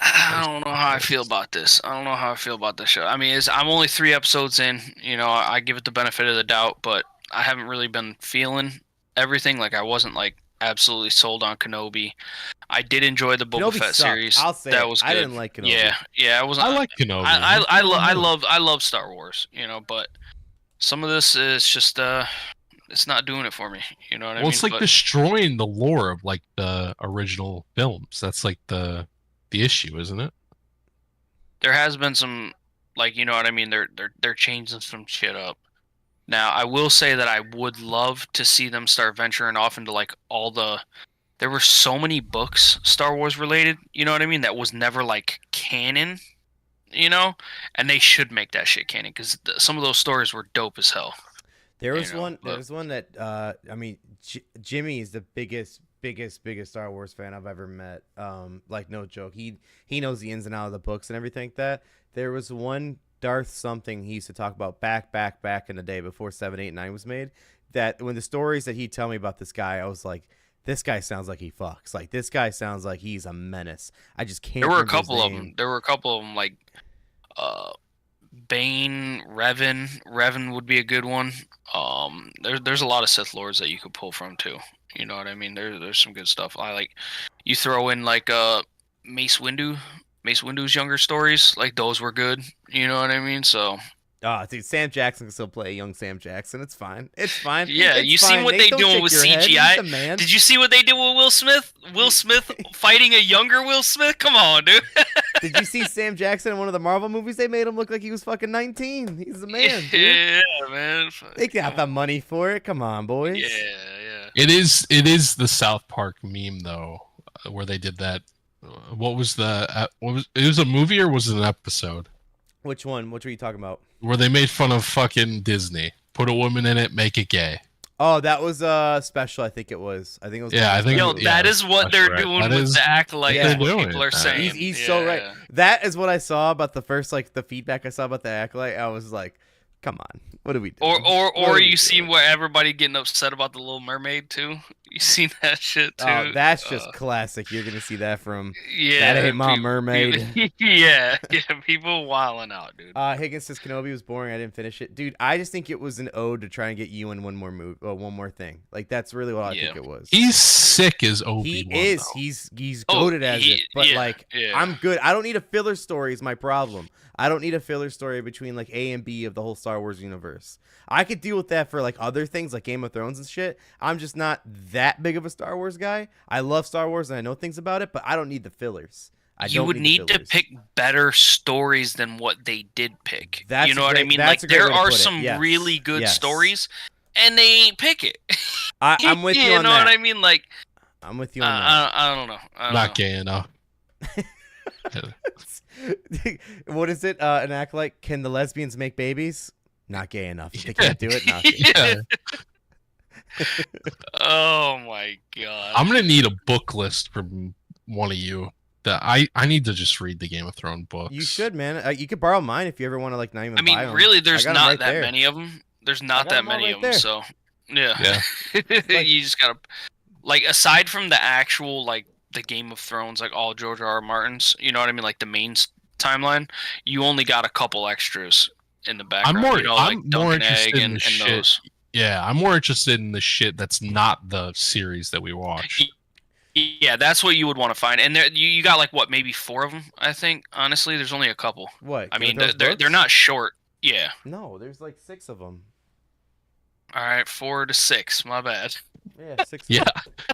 I don't know how I feel about this. I don't know how I feel about this show. I mean, I'm only 3 episodes in. You know, I give it the benefit of the doubt, but I haven't really been feeling everything. Like, I wasn't like absolutely sold on Kenobi. I did enjoy the Boba Kenobi Fett sucked. series. I'll say that it. was good. I didn't like Kenobi. Yeah. I wasn't. I like Kenobi. I love Star Wars. You know, but some of this is just it's not doing it for me. You know what I mean? Well, it's like destroying the lore of like the original films. That's like the issue, isn't it? There has been some, like, you know what I mean? They're changing some shit up. Now, I will say that I would love to see them start venturing off into like there were so many books Star Wars related, you know what I mean? That was never like canon, you know? And they should make that shit canon because some of those stories were dope as hell. There was one that I mean, Jimmy is the biggest Star Wars fan I've ever met. Like, no joke. He knows the ins and outs of the books and everything like that. There was one Darth something he used to talk about back in the day before 7, 8, 9 was made, that when the stories that he'd tell me about this guy, I was like, this guy sounds like he fucks. Like, this guy sounds like he's a menace. I just can't. There were a couple of them like Bane, Revan would be a good one. There's a lot of Sith Lords that you could pull from too. You know what I mean? There's some good stuff. I like, you throw in like Mace Windu's younger stories, like those were good. You know what I mean? So. Oh, dude, Sam Jackson can still play young Sam Jackson. It's fine. It's fine. Yeah, it's you fine. seen what Nate, they don't doing with shake your head. He's CGI? the man. Did you see what they did with Will Smith? Will Smith fighting a younger Will Smith? Come on, dude. Did you see Sam Jackson in one of the Marvel movies? They made him look like he was fucking 19. He's the man, dude. Yeah, man. They got the money for it. Come on, boys. Yeah. It is the South Park meme though, where they did that What was it was a movie or was it an episode? Which one? Which were you talking about? Where they made fun of fucking Disney. Put a woman in it, make it gay. Oh, that was special. I think it was. I think it was. Yeah, I think. Yo, that is what they're right. doing That with is the acolyte. Yeah. That's what Doing people are it. saying. He's so right. That is what I saw about the first, like, the feedback I saw about the acolyte. I was like, come on, what are we doing? Or you seen where everybody getting upset about the Little Mermaid too? You seen that shit too? Oh, that's just classic. You're gonna see that from yeah. That Ain't My Mermaid. yeah, people wilding out, dude. Higgins says Kenobi was boring. I didn't finish it, dude. I just think it was an ode to try and get you in one more thing. Like, that's really what I think it was. He's sick as Obi-Wan. He is. Though. He's goated as it. But I'm good. I don't need a filler story. Is my problem. I don't need a filler story between like A and B of the whole Star Wars universe. I could deal with that for like other things like Game of Thrones and shit. I'm just not that big of a Star Wars guy. I love Star Wars and I know things about it, but I don't need the fillers. You would need to pick better stories than what they did pick. That's you know what I mean? Like, there are some really good stories, and they ain't pick it. I'm with you on that. You know what I mean? Like, I'm with you on that. I don't know. Not gay enough. What is it? An acolyte? Can the lesbians make babies? Not gay enough. If they can't do it, not gay. Oh my god! I'm gonna need a book list from one of you. That I need to just read the Game of Thrones books. You should, man. You could borrow mine if you ever want to like not even. I mean, buy them. really, there's not right that there. many of them. There's not that many of them. So yeah. Like, you just gotta like aside from the actual like the Game of Thrones, like all George R.R. Martin's. You know what I mean? Like the main timeline. You only got a couple extras in the background. I'm more Duncan interested Egg in the shit. those. Yeah, I'm more interested in the shit that's not the series that we watch. Yeah, that's what you would want to find. And there, you got like what, maybe 4 of them? I think honestly, there's only a couple. What? I mean, they're not short. Yeah. No, there's like 6 of them. All right, 4 to 6. My bad. Yeah, 6.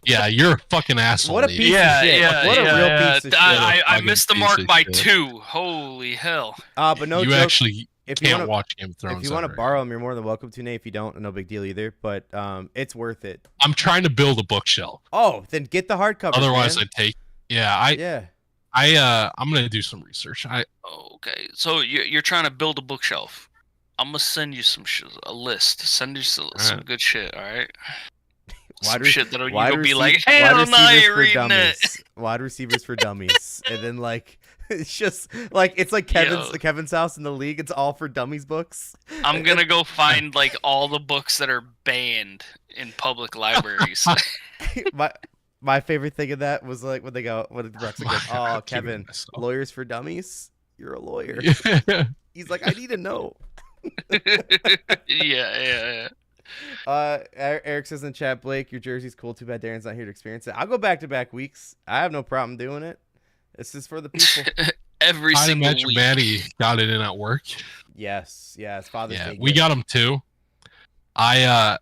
Yeah, you're a fucking asshole. What a piece of shit. What a real piece of shit. I missed the mark by 2. Holy hell. But no you joke. actually If you can't wanna, watch Game of Thrones. If you want to borrow them, you're more than welcome to, Nate. If you don't, no big deal either. But it's worth it. I'm trying to build a bookshelf. Oh, then get the hardcover. Otherwise, man. I'd take. I'm gonna do some research. Okay, so you're trying to build a bookshelf. I'm gonna send you a list. Send you some good shit. All right. Some shit that'll you'll be like, hell no, I ain't reading it. Wide receivers for dummies, and then like. It's just like it's like Kevin's house in the league. It's all for dummies books. I'm gonna go find like all the books that are banned in public libraries. my favorite thing of that was like when they go, when Rex goes, "Oh, Kevin, lawyers for dummies. You're a lawyer." He's like, "I need to know." Yeah. Eric says in chat, Blake, your jersey's cool. Too bad Darren's not here to experience it. I'll go back-to-back weeks. I have no problem doing it. This is for the people. Every single week. Maddie got it in at work. Yes, it's Father's Day. We got him too. I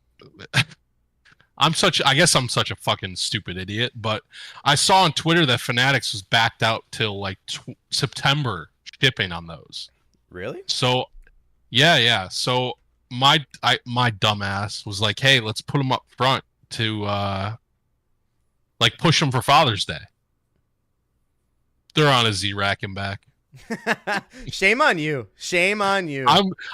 guess I'm such a fucking stupid idiot, but I saw on Twitter that Fanatics was backed out till like September shipping on those. Really? So, yeah. So my dumbass was like, "Hey, let's put them up front to like push them for Father's Day." They're on a Z-Rack and back. Shame on you. Shame on you.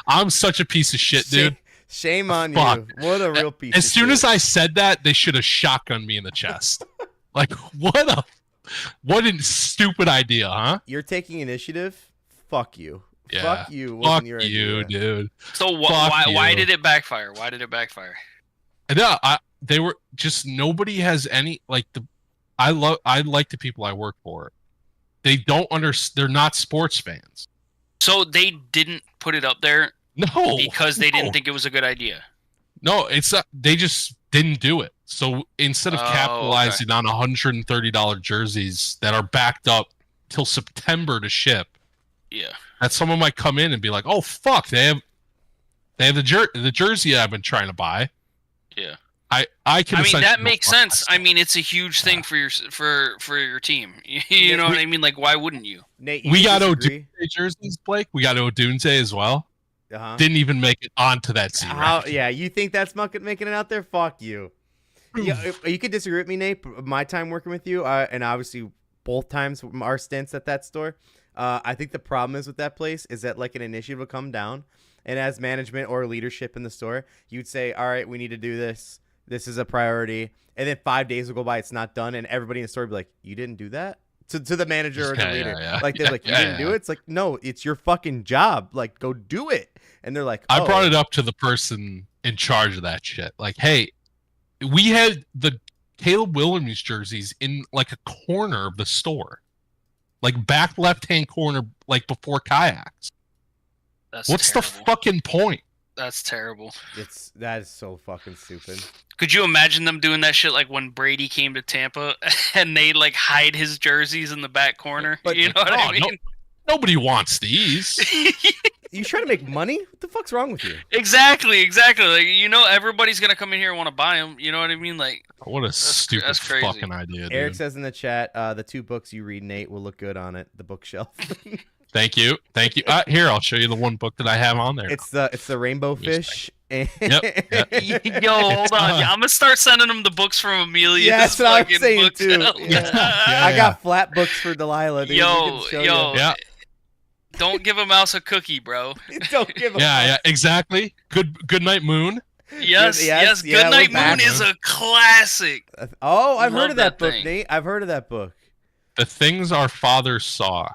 I'm such a piece of shit, dude. Shame on you. What a real piece of shit. As soon as I said that, they should have shotgunned me in the chest. Like, what a stupid idea, huh? You're taking initiative? Fuck you. Yeah. Fuck you. Fuck you, dude. So why did it backfire? Why did it backfire? No, they were just, nobody has any, like, I like the people I work for. They don't they're not sports fans. So they didn't put it up there because they didn't think it was a good idea. No, it's not, they just didn't do it. So instead of capitalizing on $130 jerseys that are backed up till September to ship, that someone might come in and be like, "Oh fuck, they have the jersey I've been trying to buy." Yeah. I mean that makes sense. I mean, it's a huge thing for your team. You know what I mean? Like, why wouldn't you? Nate, we got Odunze jerseys, Blake. We got Odunze as well. Didn't even make it onto that team. Yeah, you think that's making it out there? Fuck you. Yeah, you could disagree with me, Nate. But my time working with you, and obviously both times our stints at that store. I think the problem is with that place is that like an initiative will come down, and as management or leadership in the store, you'd say, all right, we need to do this. This is a priority. And then 5 days will go by, it's not done, and everybody in the store will be like, you didn't do that? To the manager or the leader. Like, they're like, you didn't do it? It's like, no, it's your fucking job. Like, go do it. And they're like, I brought it up to the person in charge of that shit. Like, hey, we had the Caleb Williams jerseys in like a corner of the store. Like back left-hand corner, like before kayaks. What's the fucking point? That's terrible. That is so fucking stupid. Could you imagine them doing that shit like when Brady came to Tampa and they like hide his jerseys in the back corner? But, you know what I mean? Nobody wants these. You trying to make money? What the fuck's wrong with you? Exactly. Like, you know, everybody's gonna come in here and want to buy them. You know what I mean? Like, what a stupid fucking idea. Dude. Eric says in the chat, the 2 books you read, Nate, will look good on it. The bookshelf. Thank you. Here, I'll show you the one book that I have on there. It's the Rainbow Fish. Yep. Yo, hold on. I'm gonna start sending them the books from Amelia. Yeah, that's what I'm saying book too. I got flat books for Delilah. Dude. Yo. Yeah. Don't give a mouse a cookie, bro. Don't give a mouse. Yeah, exactly. Good night, Moon. Yes. Good Night Moon is a classic. Oh, I've heard of that book, thing. Nate. I've heard of that book. The Things Our Fathers Saw.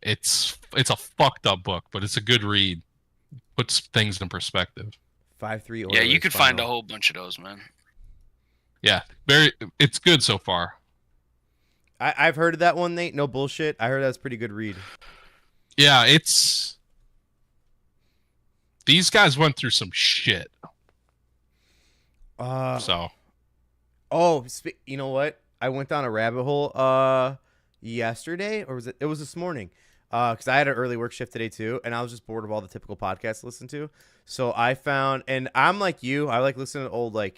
It's a fucked up book, but it's a good read. Puts things in perspective. 5-3. Yeah, you could find a whole bunch of those, man. Yeah, it's good so far. I've heard of that one, Nate. No bullshit. I heard that's a pretty good read. Yeah, these guys went through some shit. So. Oh, you know what? I went down a rabbit hole yesterday, or was it? It was this morning. Because I had an early work shift today too, and I was just bored of all the typical podcasts to listen to. So I found, and I'm like you, I like listening to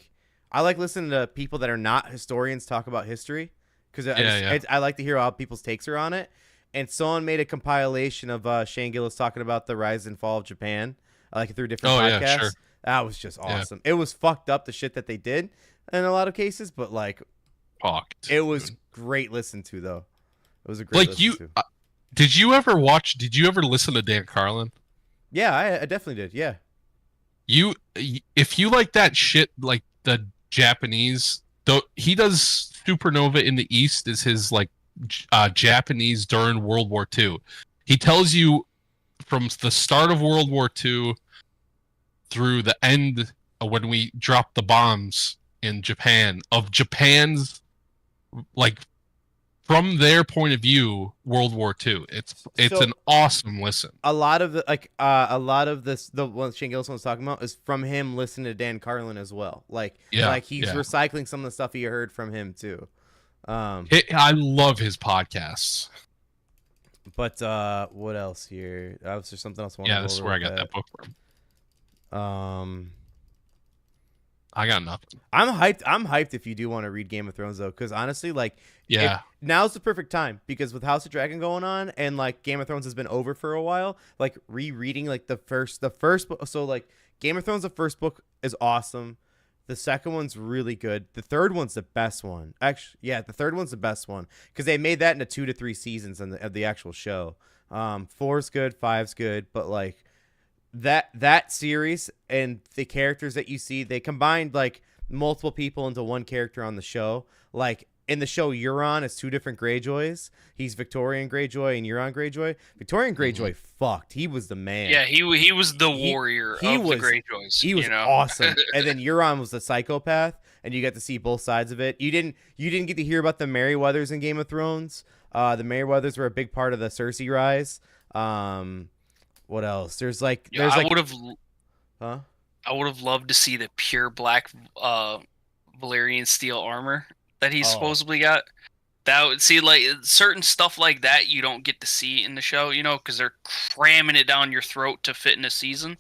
I like listening to people that are not historians talk about history, because I like to hear how people's takes are on it. And someone made a compilation of Shane Gillis talking about the rise and fall of Japan, like through different podcasts. Yeah, sure. That was just awesome. Yeah. It was fucked up, the shit that they did in a lot of cases, but like, it was great listen to though. It was a great listen to. Did you ever listen to Dan Carlin? Yeah, I definitely did. Yeah. If you like that shit, like the Japanese, though, he does Supernova in the East is his like Japanese during World War II. He tells you from the start of World War II through the end when we dropped the bombs in Japan, of Japan's like from their point of view, World War II. It's an awesome listen. A lot of the the one Shane Gillis was talking about is from him listening to Dan Carlin as well. Like he's recycling some of the stuff he heard from him too. I love his podcasts. But what else here? Was there something else? Yeah, this is where I got that book from. I got nothing. I'm hyped if you do want to read Game of Thrones though, because honestly, like, now's the perfect time, because with House of Dragon going on and like Game of Thrones has been over for a while, like rereading like the first book. So like Game of Thrones, the first book is awesome. The second one's really good. The third one's the best one. Actually, yeah, the third one's the best one because they made that into 2 to 3 seasons of the actual show. 4's good, 5's good, but like that series and the characters that you see, they combined like multiple people into one character on the show. Like in the show, Euron is 2 different Greyjoys. He's Victorian Greyjoy and Euron Greyjoy. Victorian Greyjoy fucked. He was the man. Yeah, he was the warrior of the Greyjoys. He was awesome. And then Euron was the psychopath, and you got to see both sides of it. You didn't get to hear about the Merryweathers in Game of Thrones. The Merryweathers were a big part of the Cersei rise. What else? There's like I would have loved to see the pure black Valyrian steel armor that he's supposedly got. That would see like certain stuff like that you don't get to see in the show, you know, because they're cramming it down your throat to fit in a season,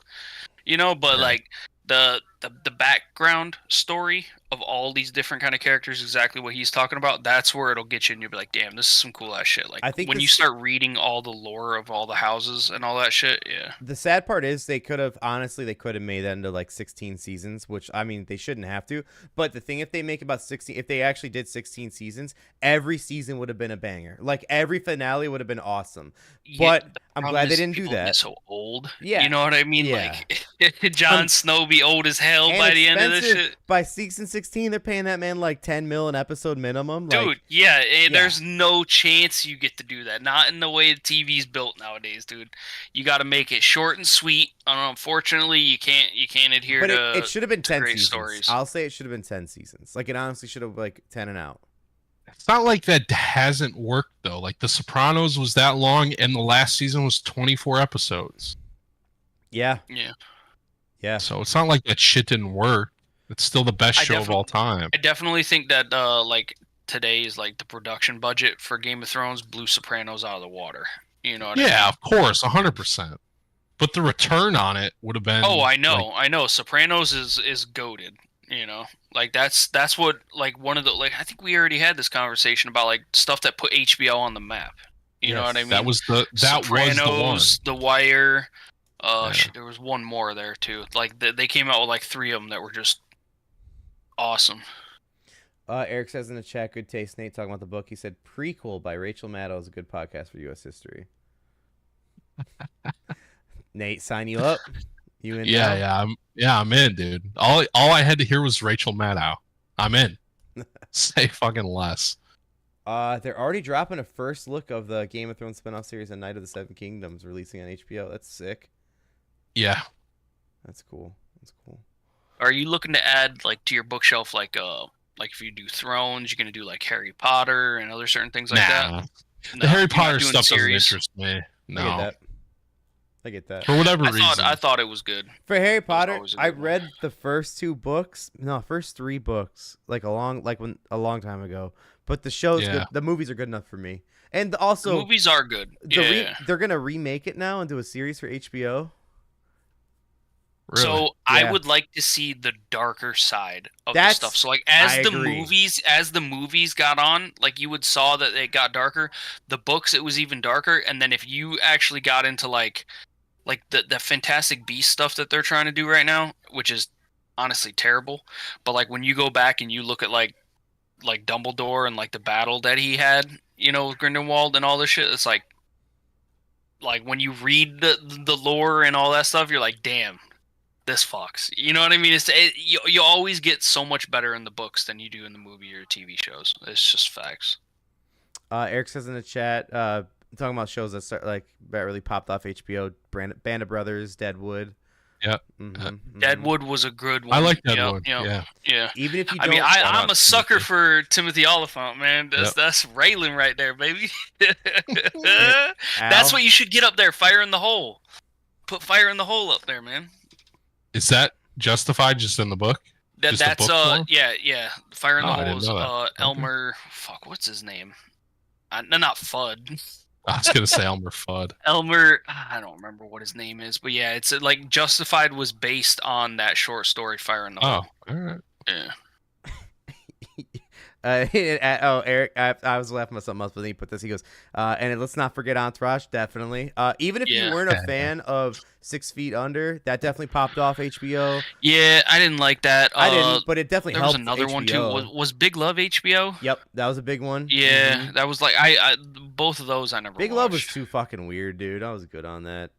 you know. But like the the background story of all these different kind of characters, exactly what he's talking about, that's where it'll get you, and you'll be like, damn, this is some cool ass shit. Like I think when you start reading all the lore of all the houses and all that shit, yeah. The sad part is they could have made that into like 16 seasons, which I mean they shouldn't have to. But the thing, if they make about 16, if they actually did 16 seasons, every season would have been a banger. Like every finale would have been awesome. But I'm glad they didn't do that. Get so old, Yeah, you know what I mean. Yeah. Like Jon Snow be old as hell by the end of this shit. By season 16, they're paying that man like 10 mil an episode minimum. Dude, like, yeah, there's no chance you get to do that. Not in the way the TV's built nowadays, dude. You got to make it short and sweet. Unfortunately, you can't adhere to. It should have been 10 seasons. Stories. I'll say it should have been 10 seasons. Like it honestly should have like 10 and out. It's not like that hasn't worked though. Like The Sopranos was that long, and the last season was 24 episodes. Yeah. Yeah. Yeah. So it's not like that shit didn't work. It's still the best show of all time. I definitely think that like today's like the production budget for Game of Thrones blew Sopranos out of the water. You know what I mean? Yeah, of course, 100%. But the return on it would have been. Oh, I know. Sopranos is goated. You know, like that's what like one of the like I think we already had this conversation about like stuff that put HBO on the map. You know what I mean? That was the Sopranos, The Wire. Yeah. Shit, there was one more there too. Like they came out with like 3 of them that were just awesome. Eric says in the chat, good taste. Nate talking about the book. He said Prequel by Rachel Maddow is a good podcast for U.S. history. Nate, sign you up. You in? Yeah, I'm in, dude. All I had to hear was Rachel Maddow. I'm in. Say fucking less. They're already dropping a first look of the Game of Thrones spinoff series, A Night of the Seven Kingdoms, releasing on HBO. That's sick. Yeah, that's cool. Are you looking to add like to your bookshelf like if you do Thrones, you're gonna do like Harry Potter and other certain things like that? No, the Harry Potter stuff doesn't interest me. No. I get that. For whatever reason. I thought it was good. For Harry Potter, I read the first 3 books, like a long time ago. But the show's good. The movies are good enough for me. And also, the movies are good. They're gonna remake it now and do a series for HBO. Really? So I would like to see the darker side of the stuff. So like as the movies got on, like you would saw that it got darker. The books, it was even darker. And then if you actually got into like the Fantastic Beast stuff that they're trying to do right now, which is honestly terrible. But like when you go back and you look at like Dumbledore and like the battle that he had, you know, with Grindelwald and all this shit, it's like when you read the lore and all that stuff, you're like, damn. This fucks. You know what I mean? You always get so much better in the books than you do in the movie or TV shows. It's just facts. Eric says in the chat, talking about shows that really popped off HBO, Band of Brothers, Deadwood. Yeah. Deadwood was a good one. I like Deadwood. Yeah. Even if you don't, I'm a sucker for Timothy Oliphant, man. That's Raylan right there, baby. That's what you should get up there. Fire in the hole. Put fire in the hole up there, man. Is that justified just in the book? That's yeah. Fire in the Hole is Elmer. Okay. Fuck, what's his name? Not Fudd. I was gonna say Elmer Fudd. Elmer, I don't remember what his name is, but yeah, it's like Justified was based on that short story, Fire in the Hole. Oh, all right. Yeah. Eric, I was laughing at something else, but then he put this. He goes, and let's not forget Entourage, definitely. Even if you weren't a fan of 6 Feet Under, that definitely popped off HBO. Yeah, I didn't like that. I didn't, but it definitely helped. There was another HBO. one too. Was Big Love HBO? Yep, that was a big one. Yeah, that was like I both of those I never. Big watched. Love was too fucking weird, dude. I was good on that.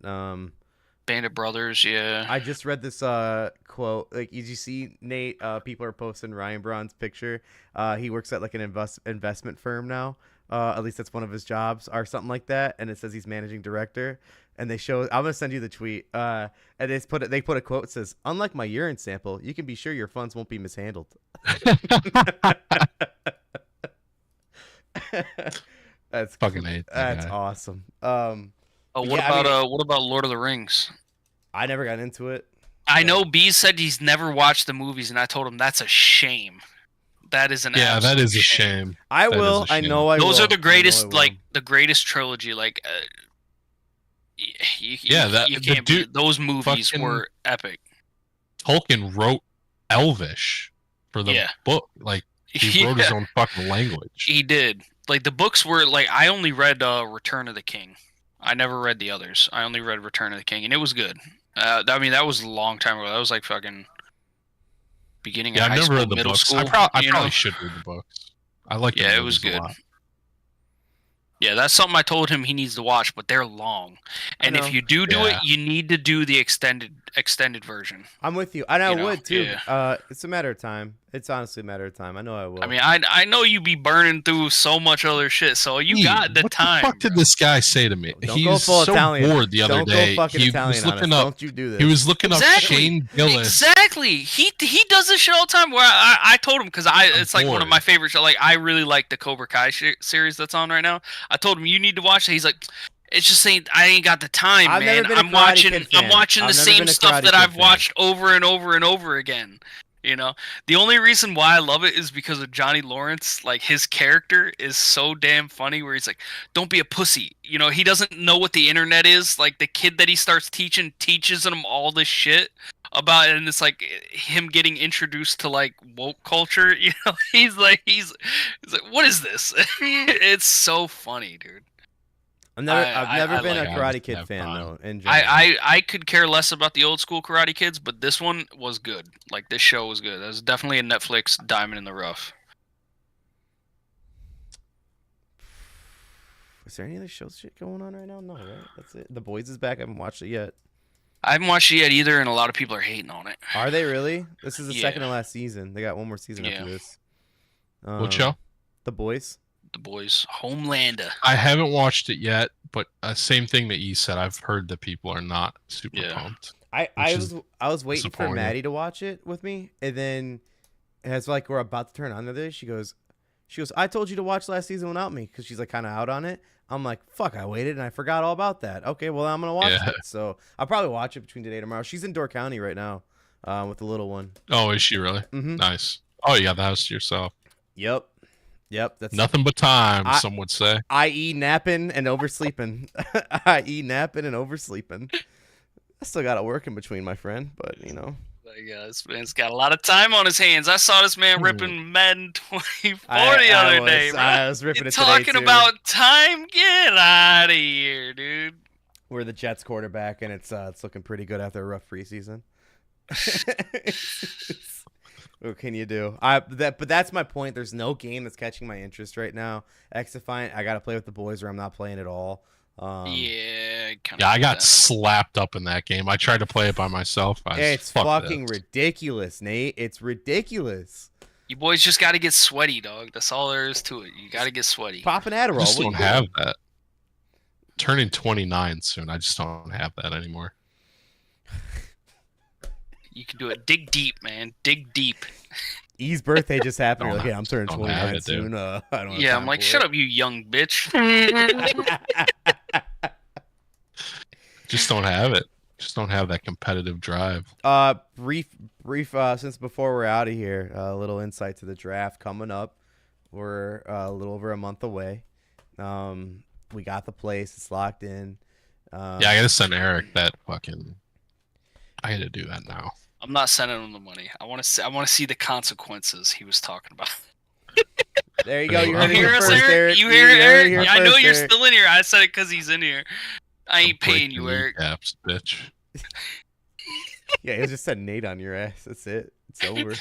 Band of Brothers, yeah. I just read this quote. Like, did you see, Nate? People are posting Ryan Braun's picture. He works at like an investment firm now. At least that's one of his jobs or something like that. And it says he's managing director. And they show. I'm gonna send you the tweet. And they put a quote that says, "Unlike my urine sample, you can be sure your funds won't be mishandled." That's fucking hate that That's guy. awesome. What about Lord of the Rings? I never got into it. I know B said he's never watched the movies, and I told him that's a shame. That is that is a shame. I will. I know I will. Those are the greatest, the greatest trilogy. Like, you can't. Those movies were epic. Tolkien wrote Elvish for the book. Like he wrote his own fucking language. He did. Like the books were like I only read Return of the King. I never read the others. I only read Return of the King, and it was good. I mean, that was a long time ago. That was like fucking beginning of high school, read the middle books. school. I probably should read the books. I like. Yeah, it was good. Yeah, that's something I told him he needs to watch, but they're long. And if you do it, you need to do the extended version. I'm with you. And I would too. Yeah. It's a matter of time. It's honestly a matter of time. I know I will. I mean, I know you be burning through so much other shit, so you got the time. What the fuck did this guy say to me? Don't go full so Italian. bored the other day. Don't go fucking Italian on us. Don't you do this. He was looking up Shane Gillis. Exactly. He does this shit all the time. Where I told him because it's like one of my favorite shows. Like I really like the Cobra Kai series that's on right now. I told him you need to watch it. He's like, it's just I ain't got the time, man. I'm watching the same stuff that I've watched over and over and over again. You know, the only reason why I love it is because of Johnny Lawrence. Like his character is so damn funny. Where he's like, "Don't be a pussy." You know, he doesn't know what the internet is. Like the kid that he starts teaches him all this shit about it, and it's like him getting introduced to like woke culture. You know, he's like, "What is this?" It's so funny, dude. I've never been a Karate Kid fan though. In general. I could care less about the old school Karate Kids, but this one was good. Like this show was good. That was definitely a Netflix diamond in the rough. Is there any other show shit going on right now? No, right? That's it. The Boys is back. I haven't watched it yet. I haven't watched it yet either, and a lot of people are hating on it. Are they really? This is the second to last season. They got one more season after this. What show? The Boys. The Boys, Homelander. I haven't watched it yet, but same thing that you said. I've heard that people are not super pumped. I was waiting for Maddie to watch it with me, and then as like we're about to turn on to this, she goes, I told you to watch last season without me because she's like kind of out on it. I'm like, fuck, I waited and I forgot all about that. Okay, well I'm gonna watch it. So I'll probably watch it between today and tomorrow. She's in Door County right now, with the little one. Oh, is she really? Mm-hmm. Nice. Oh, you got the house to yourself. Yep, that's nothing but time. Some would say. I.e. napping and oversleeping. I.e. napping and oversleeping. I still got to work in between, my friend, but you know. This man's got a lot of time on his hands. I saw this man ripping Madden 24 the other day, bro. I was ripping it today, talking about time? Get out of here, dude. We're the Jets quarterback, and it's looking pretty good after a rough preseason. What can you do? But that's my point. There's no game that's catching my interest right now. Xify, I got to play with the boys, or I'm not playing at all. I got slapped up in that game. I tried to play it by myself. It's fucking ridiculous, Nate. It's ridiculous. You boys just got to get sweaty, dog. That's all there is to it. You got to get sweaty. Pop an Adderall. I just don't have that. Turning 29 soon. I just don't have that anymore. You can do it. Dig deep, man. Dig deep. E's birthday just happened. You're like, yeah, I'm turning 29 soon. I don't yeah, I'm like, shut up, you young bitch. Just don't have it. Just don't have that competitive drive. Brief. Since before we're out of here, a little insight to the draft coming up. We're a little over a month away. We got the place. It's locked in. I gotta send Eric that fucking. I had to do that now. I'm not sending him the money. I want to see the consequences he was talking about. There you go. You heard it first, Eric. You hear it, Eric? I know you're still in here. I said it because he's in here. I ain't paying you, Eric. Caps, bitch. Yeah, he just said Nate on your ass. That's it. It's over.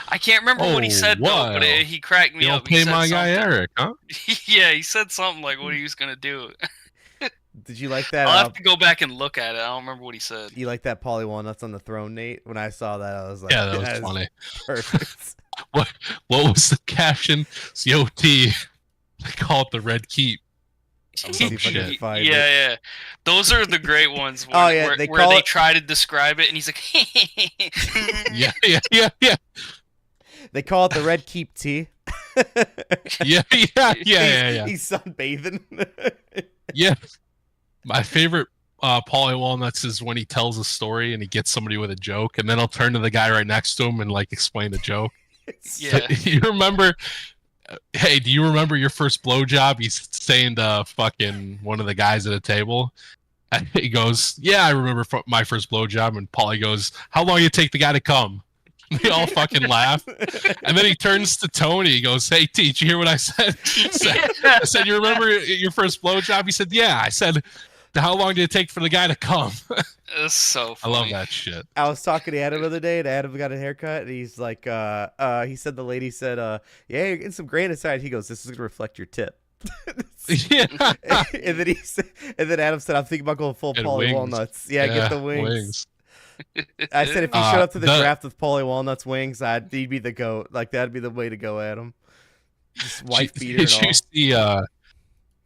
I can't remember what he said, though, but he cracked me up. You don't pay my guy Eric, huh? Yeah, he said something like what he was going to do. Did you like that? I'll have to go back and look at it. I don't remember what he said. You like that Paulie Walnuts on the throne, Nate? When I saw that, I was like, yeah, that was funny. Perfect. What was the caption? COT. They call it the Red Keep. Yeah. Those are the great ones. Where, where they try to describe it, and he's like, yeah. They call it the Red Keep tea. Yeah. He's sunbathing. Yeah. My favorite Paulie Walnuts is when he tells a story and he gets somebody with a joke, and then he'll turn to the guy right next to him and like explain the joke. Yeah. You remember? Hey, do you remember your first blowjob? He's saying to fucking one of the guys at a table, And he goes, "Yeah, I remember my first blowjob." And Paulie goes, "How long did it take the guy to come?" They all fucking laugh. And then he turns to Tony. He goes, "Hey, T, did you hear what I said?" I said, "You remember your first blowjob?" He said, "Yeah." I said, "How long did it take for the guy to come?" It's so funny. I love that shit. I was talking to Adam the other day, and Adam got a haircut, and he's like, he said the lady said, yeah, you're getting some grain inside. He goes, "This is gonna reflect your tip." Yeah. and then he said, and then Adam said, "I'm thinking about going full Get Paulie wings. Walnuts." Yeah, get the wings. I said, if you showed up to the the- draft with Paulie Walnuts wings, he'd be the GOAT. Like, that'd be the way to go, Adam. Just wife beater and all.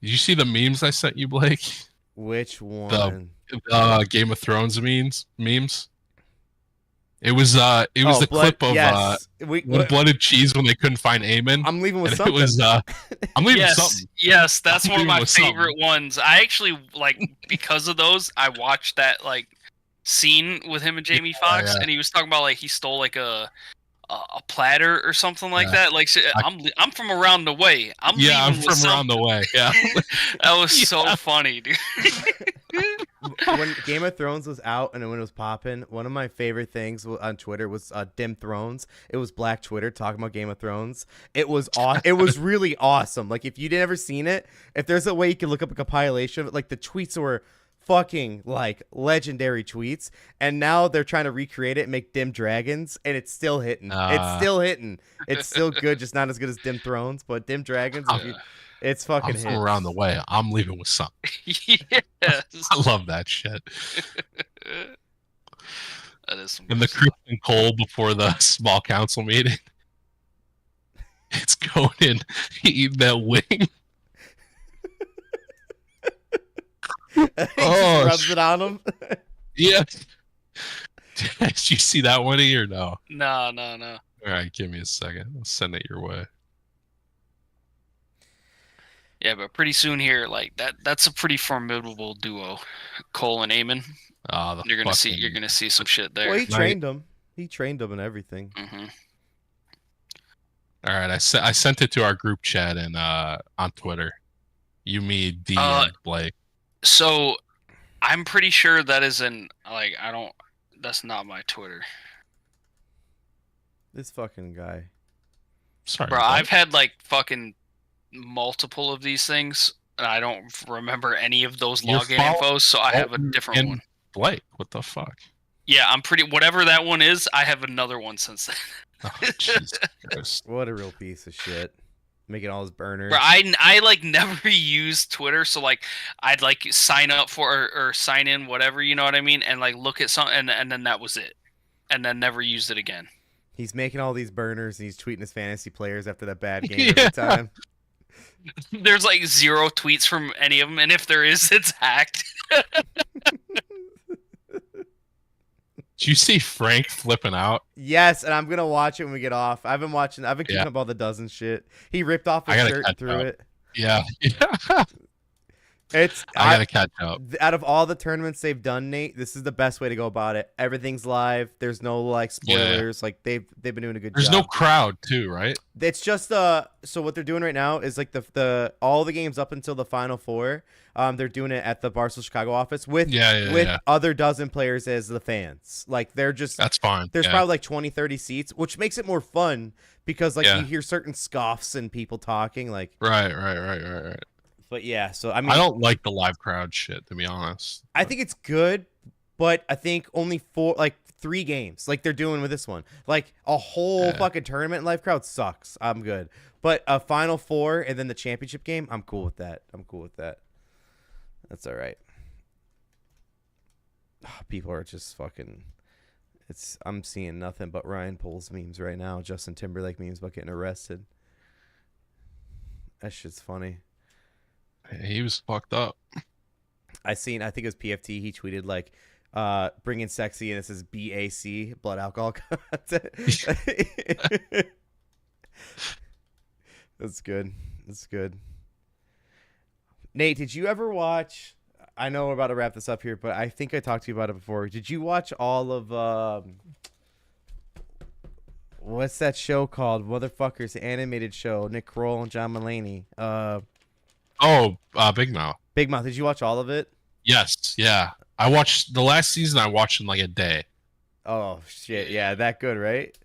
Did you see the memes I sent you, Blake? Which one? Game of Thrones memes. It was the clip of blooded cheese when they couldn't find Aemon. I'm leaving with and something. It was I'm leaving with something. Yes, that's one of my with favorite ones. I actually because of those. I watched that scene with him and Jamie Foxx, and he was talking about he stole a platter or something like that. Like, I'm from around the way. I'm from around the way. Yeah, that was so funny, dude. When Game of Thrones was out and when it was popping, one of my favorite things on Twitter was Dim Thrones. It was Black Twitter talking about Game of Thrones. It was it was really awesome. Like, if you'd ever seen it, if there's a way you can look up a compilation of it, the tweets were fucking legendary tweets, and now they're trying to recreate it and make Dim Dragons, and it's still hitting. It's still good, just not as good as Dim Thrones, but Dim Dragons, it's fucking I'm from around the way. I'm leaving with something. Yes. I love that shit. That is some and the Christian Cole before the small council meeting. It's going in, eating that wing. He just rubs it on him. Yeah. Did you see that one or no? No. All right, give me a second. I'll send it your way. Yeah, but pretty soon here, that's a pretty formidable duo, Cole and Aemon. You're gonna see some shit there. Well, he trained him. He trained him and everything. Mm-hmm. All right, I sent it to our group chat and on Twitter. You, me, D, and Blake. So, I'm pretty sure that is that's not my Twitter. This fucking guy. Sorry, bro. I've had fucking multiple of these things, and I don't remember any of those login infos, so I have a different one. Blake, what the fuck? Yeah, whatever that one is, I have another one since then. Oh, Jesus Christ. What a real piece of shit. Making all his burners. Bro, I never use Twitter, so I'd sign up for or sign in, whatever, you know what I mean, and look at something, and then that was it, and then never used it again. He's making all these burners, and he's tweeting his fantasy players after that bad game every time. There's 0 tweets from any of them, and if there is, it's hacked. Did you see Frank flipping out? Yes, and I'm gonna watch it when we get off. I've been keeping up all the dozen shit. He ripped off his shirt and threw it. Yeah. I gotta catch up. Out of all the tournaments they've done, Nate, this is the best way to go about it. Everything's live. There's no spoilers. Yeah. They've been doing a good job. There's no crowd too, right? It's just so what they're doing right now is the all the games up until the Final Four. They're doing it at the Barstool Chicago office with other dozen players as the fans. They're just that's fine. There's probably 20, 30 seats, which makes it more fun because you hear certain scoffs and people talking Right. But yeah, so I don't like the live crowd shit, to be honest. I think it's good, but I think only 3 games they're doing with this one. A whole fucking tournament live crowd sucks. I'm good. But a Final Four and then the championship game, I'm cool with that. That's all right. People are just fucking I'm seeing nothing but Ryan Poles memes right now. Justin Timberlake memes about getting arrested. That shit's funny. He was fucked up. I think it was PFT. He tweeted bringing sexy, and it says BAC, blood alcohol content. That's good. Nate, did you ever watch? I know we're about to wrap this up here, but I think I talked to you about it before. Did you watch all of what's that show called? Motherfuckers, the animated show. Nick Kroll and John Mulaney. Big Mouth. Big Mouth. Did you watch all of it? Yes, yeah. I watched the last season. I watched in like a day. Oh shit, yeah, that good, right?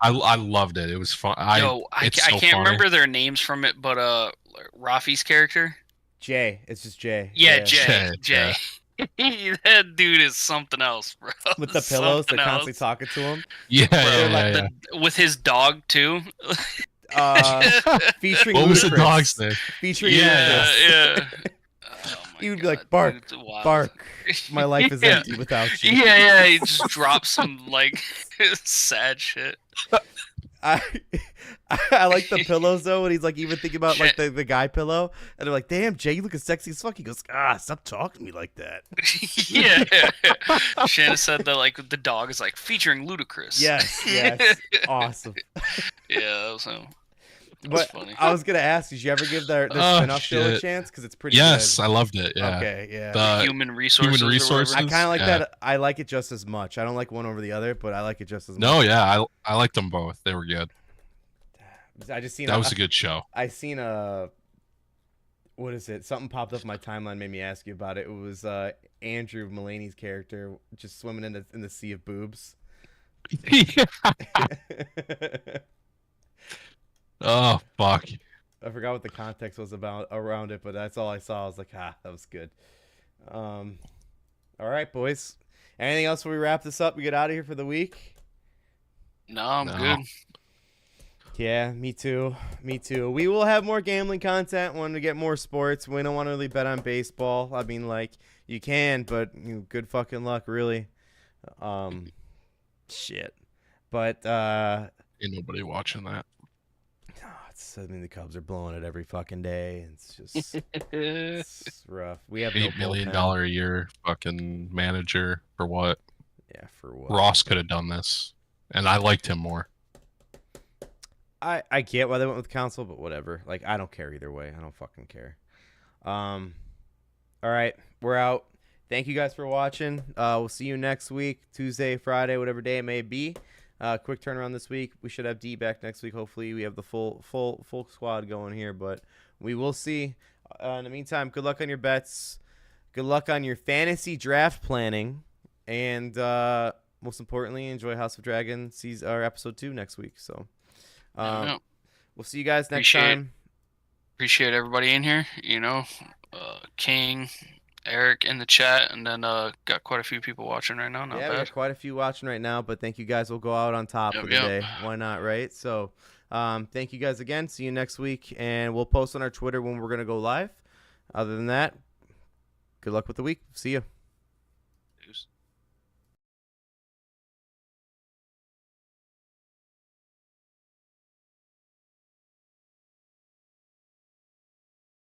I loved it. It was fun. Yo, I It's so can't funny. remember their names from it, but Rafi's character. Jay, it's just Jay. Yeah, Jay, Jay. That dude is something else, bro. With the pillows, Something they're constantly else. talking to him. Yeah, Bro, yeah, like yeah. with his dog too. Featuring What was the Ludacris. dog's name? Featuring Yeah. Ludacris. Yeah. Oh my He would be God, like, bark, dude, wow. bark. My life is Yeah. empty without you. Yeah, he just drops some like sad shit. I like the pillows though, when he's like even thinking about like the guy pillow, and they're like, "Damn, Jay, you looking sexy as fuck." He goes, stop talking to me like that." Yeah. Shanna said that like the dog is like featuring Ludacris. Yes, awesome. Yeah, that was him. But Funny. I was gonna ask, did you ever give their spin-off show a shit. chance? Because it's pretty Yes, good. I loved it. Yeah. Okay, yeah. The Human resources. Human Resources. I kind of like Yeah. that. I like it just as much. I don't like one over the other, but I like it just as much. No, yeah, I liked them both. They were good. I just seen That was a good show. I seen a what is it? Something popped up in my timeline, made me ask you about it. It was Andrew Mulaney's character just swimming in the sea of boobs. Oh fuck. I forgot what the context was about around it, but that's all I saw. I was like, that was good. All right, boys. Anything else before we wrap this up? We get out of here for the week. No, I'm No. good. Yeah, me too. Me too. We will have more gambling content when we get more sports. We don't want to really bet on baseball. I mean, like, you can, but good fucking luck, really. Shit. But, Ain't nobody watching that. the Cubs are blowing it every fucking day. It's just it's rough. We have no $8 million bullpen. a year fucking manager for what? Yeah, for what? Ross could have done this, and I liked him more. I get why they went with Council, but whatever. Like, I don't care either way. I don't fucking care. All right, we're out. Thank you guys for watching. We'll see you next week, Tuesday, Friday, whatever day it may be. Quick turnaround this week. We should have D back next week. Hopefully, we have the full squad going here, but we will see. In the meantime, good luck on your bets. Good luck on your fantasy draft planning, and most importantly, enjoy House of Dragon episode 2 next week. So, we'll see you guys next time. Appreciate everybody in here. King, Eric in the chat, and then got quite a few people watching right now. Not We bad. got quite a few watching right now, but thank you guys. We'll go out on top for the day. Why not, right? So, thank you guys again. See you next week, and we'll post on our Twitter when we're going to go live. Other than that, good luck with the week. See you.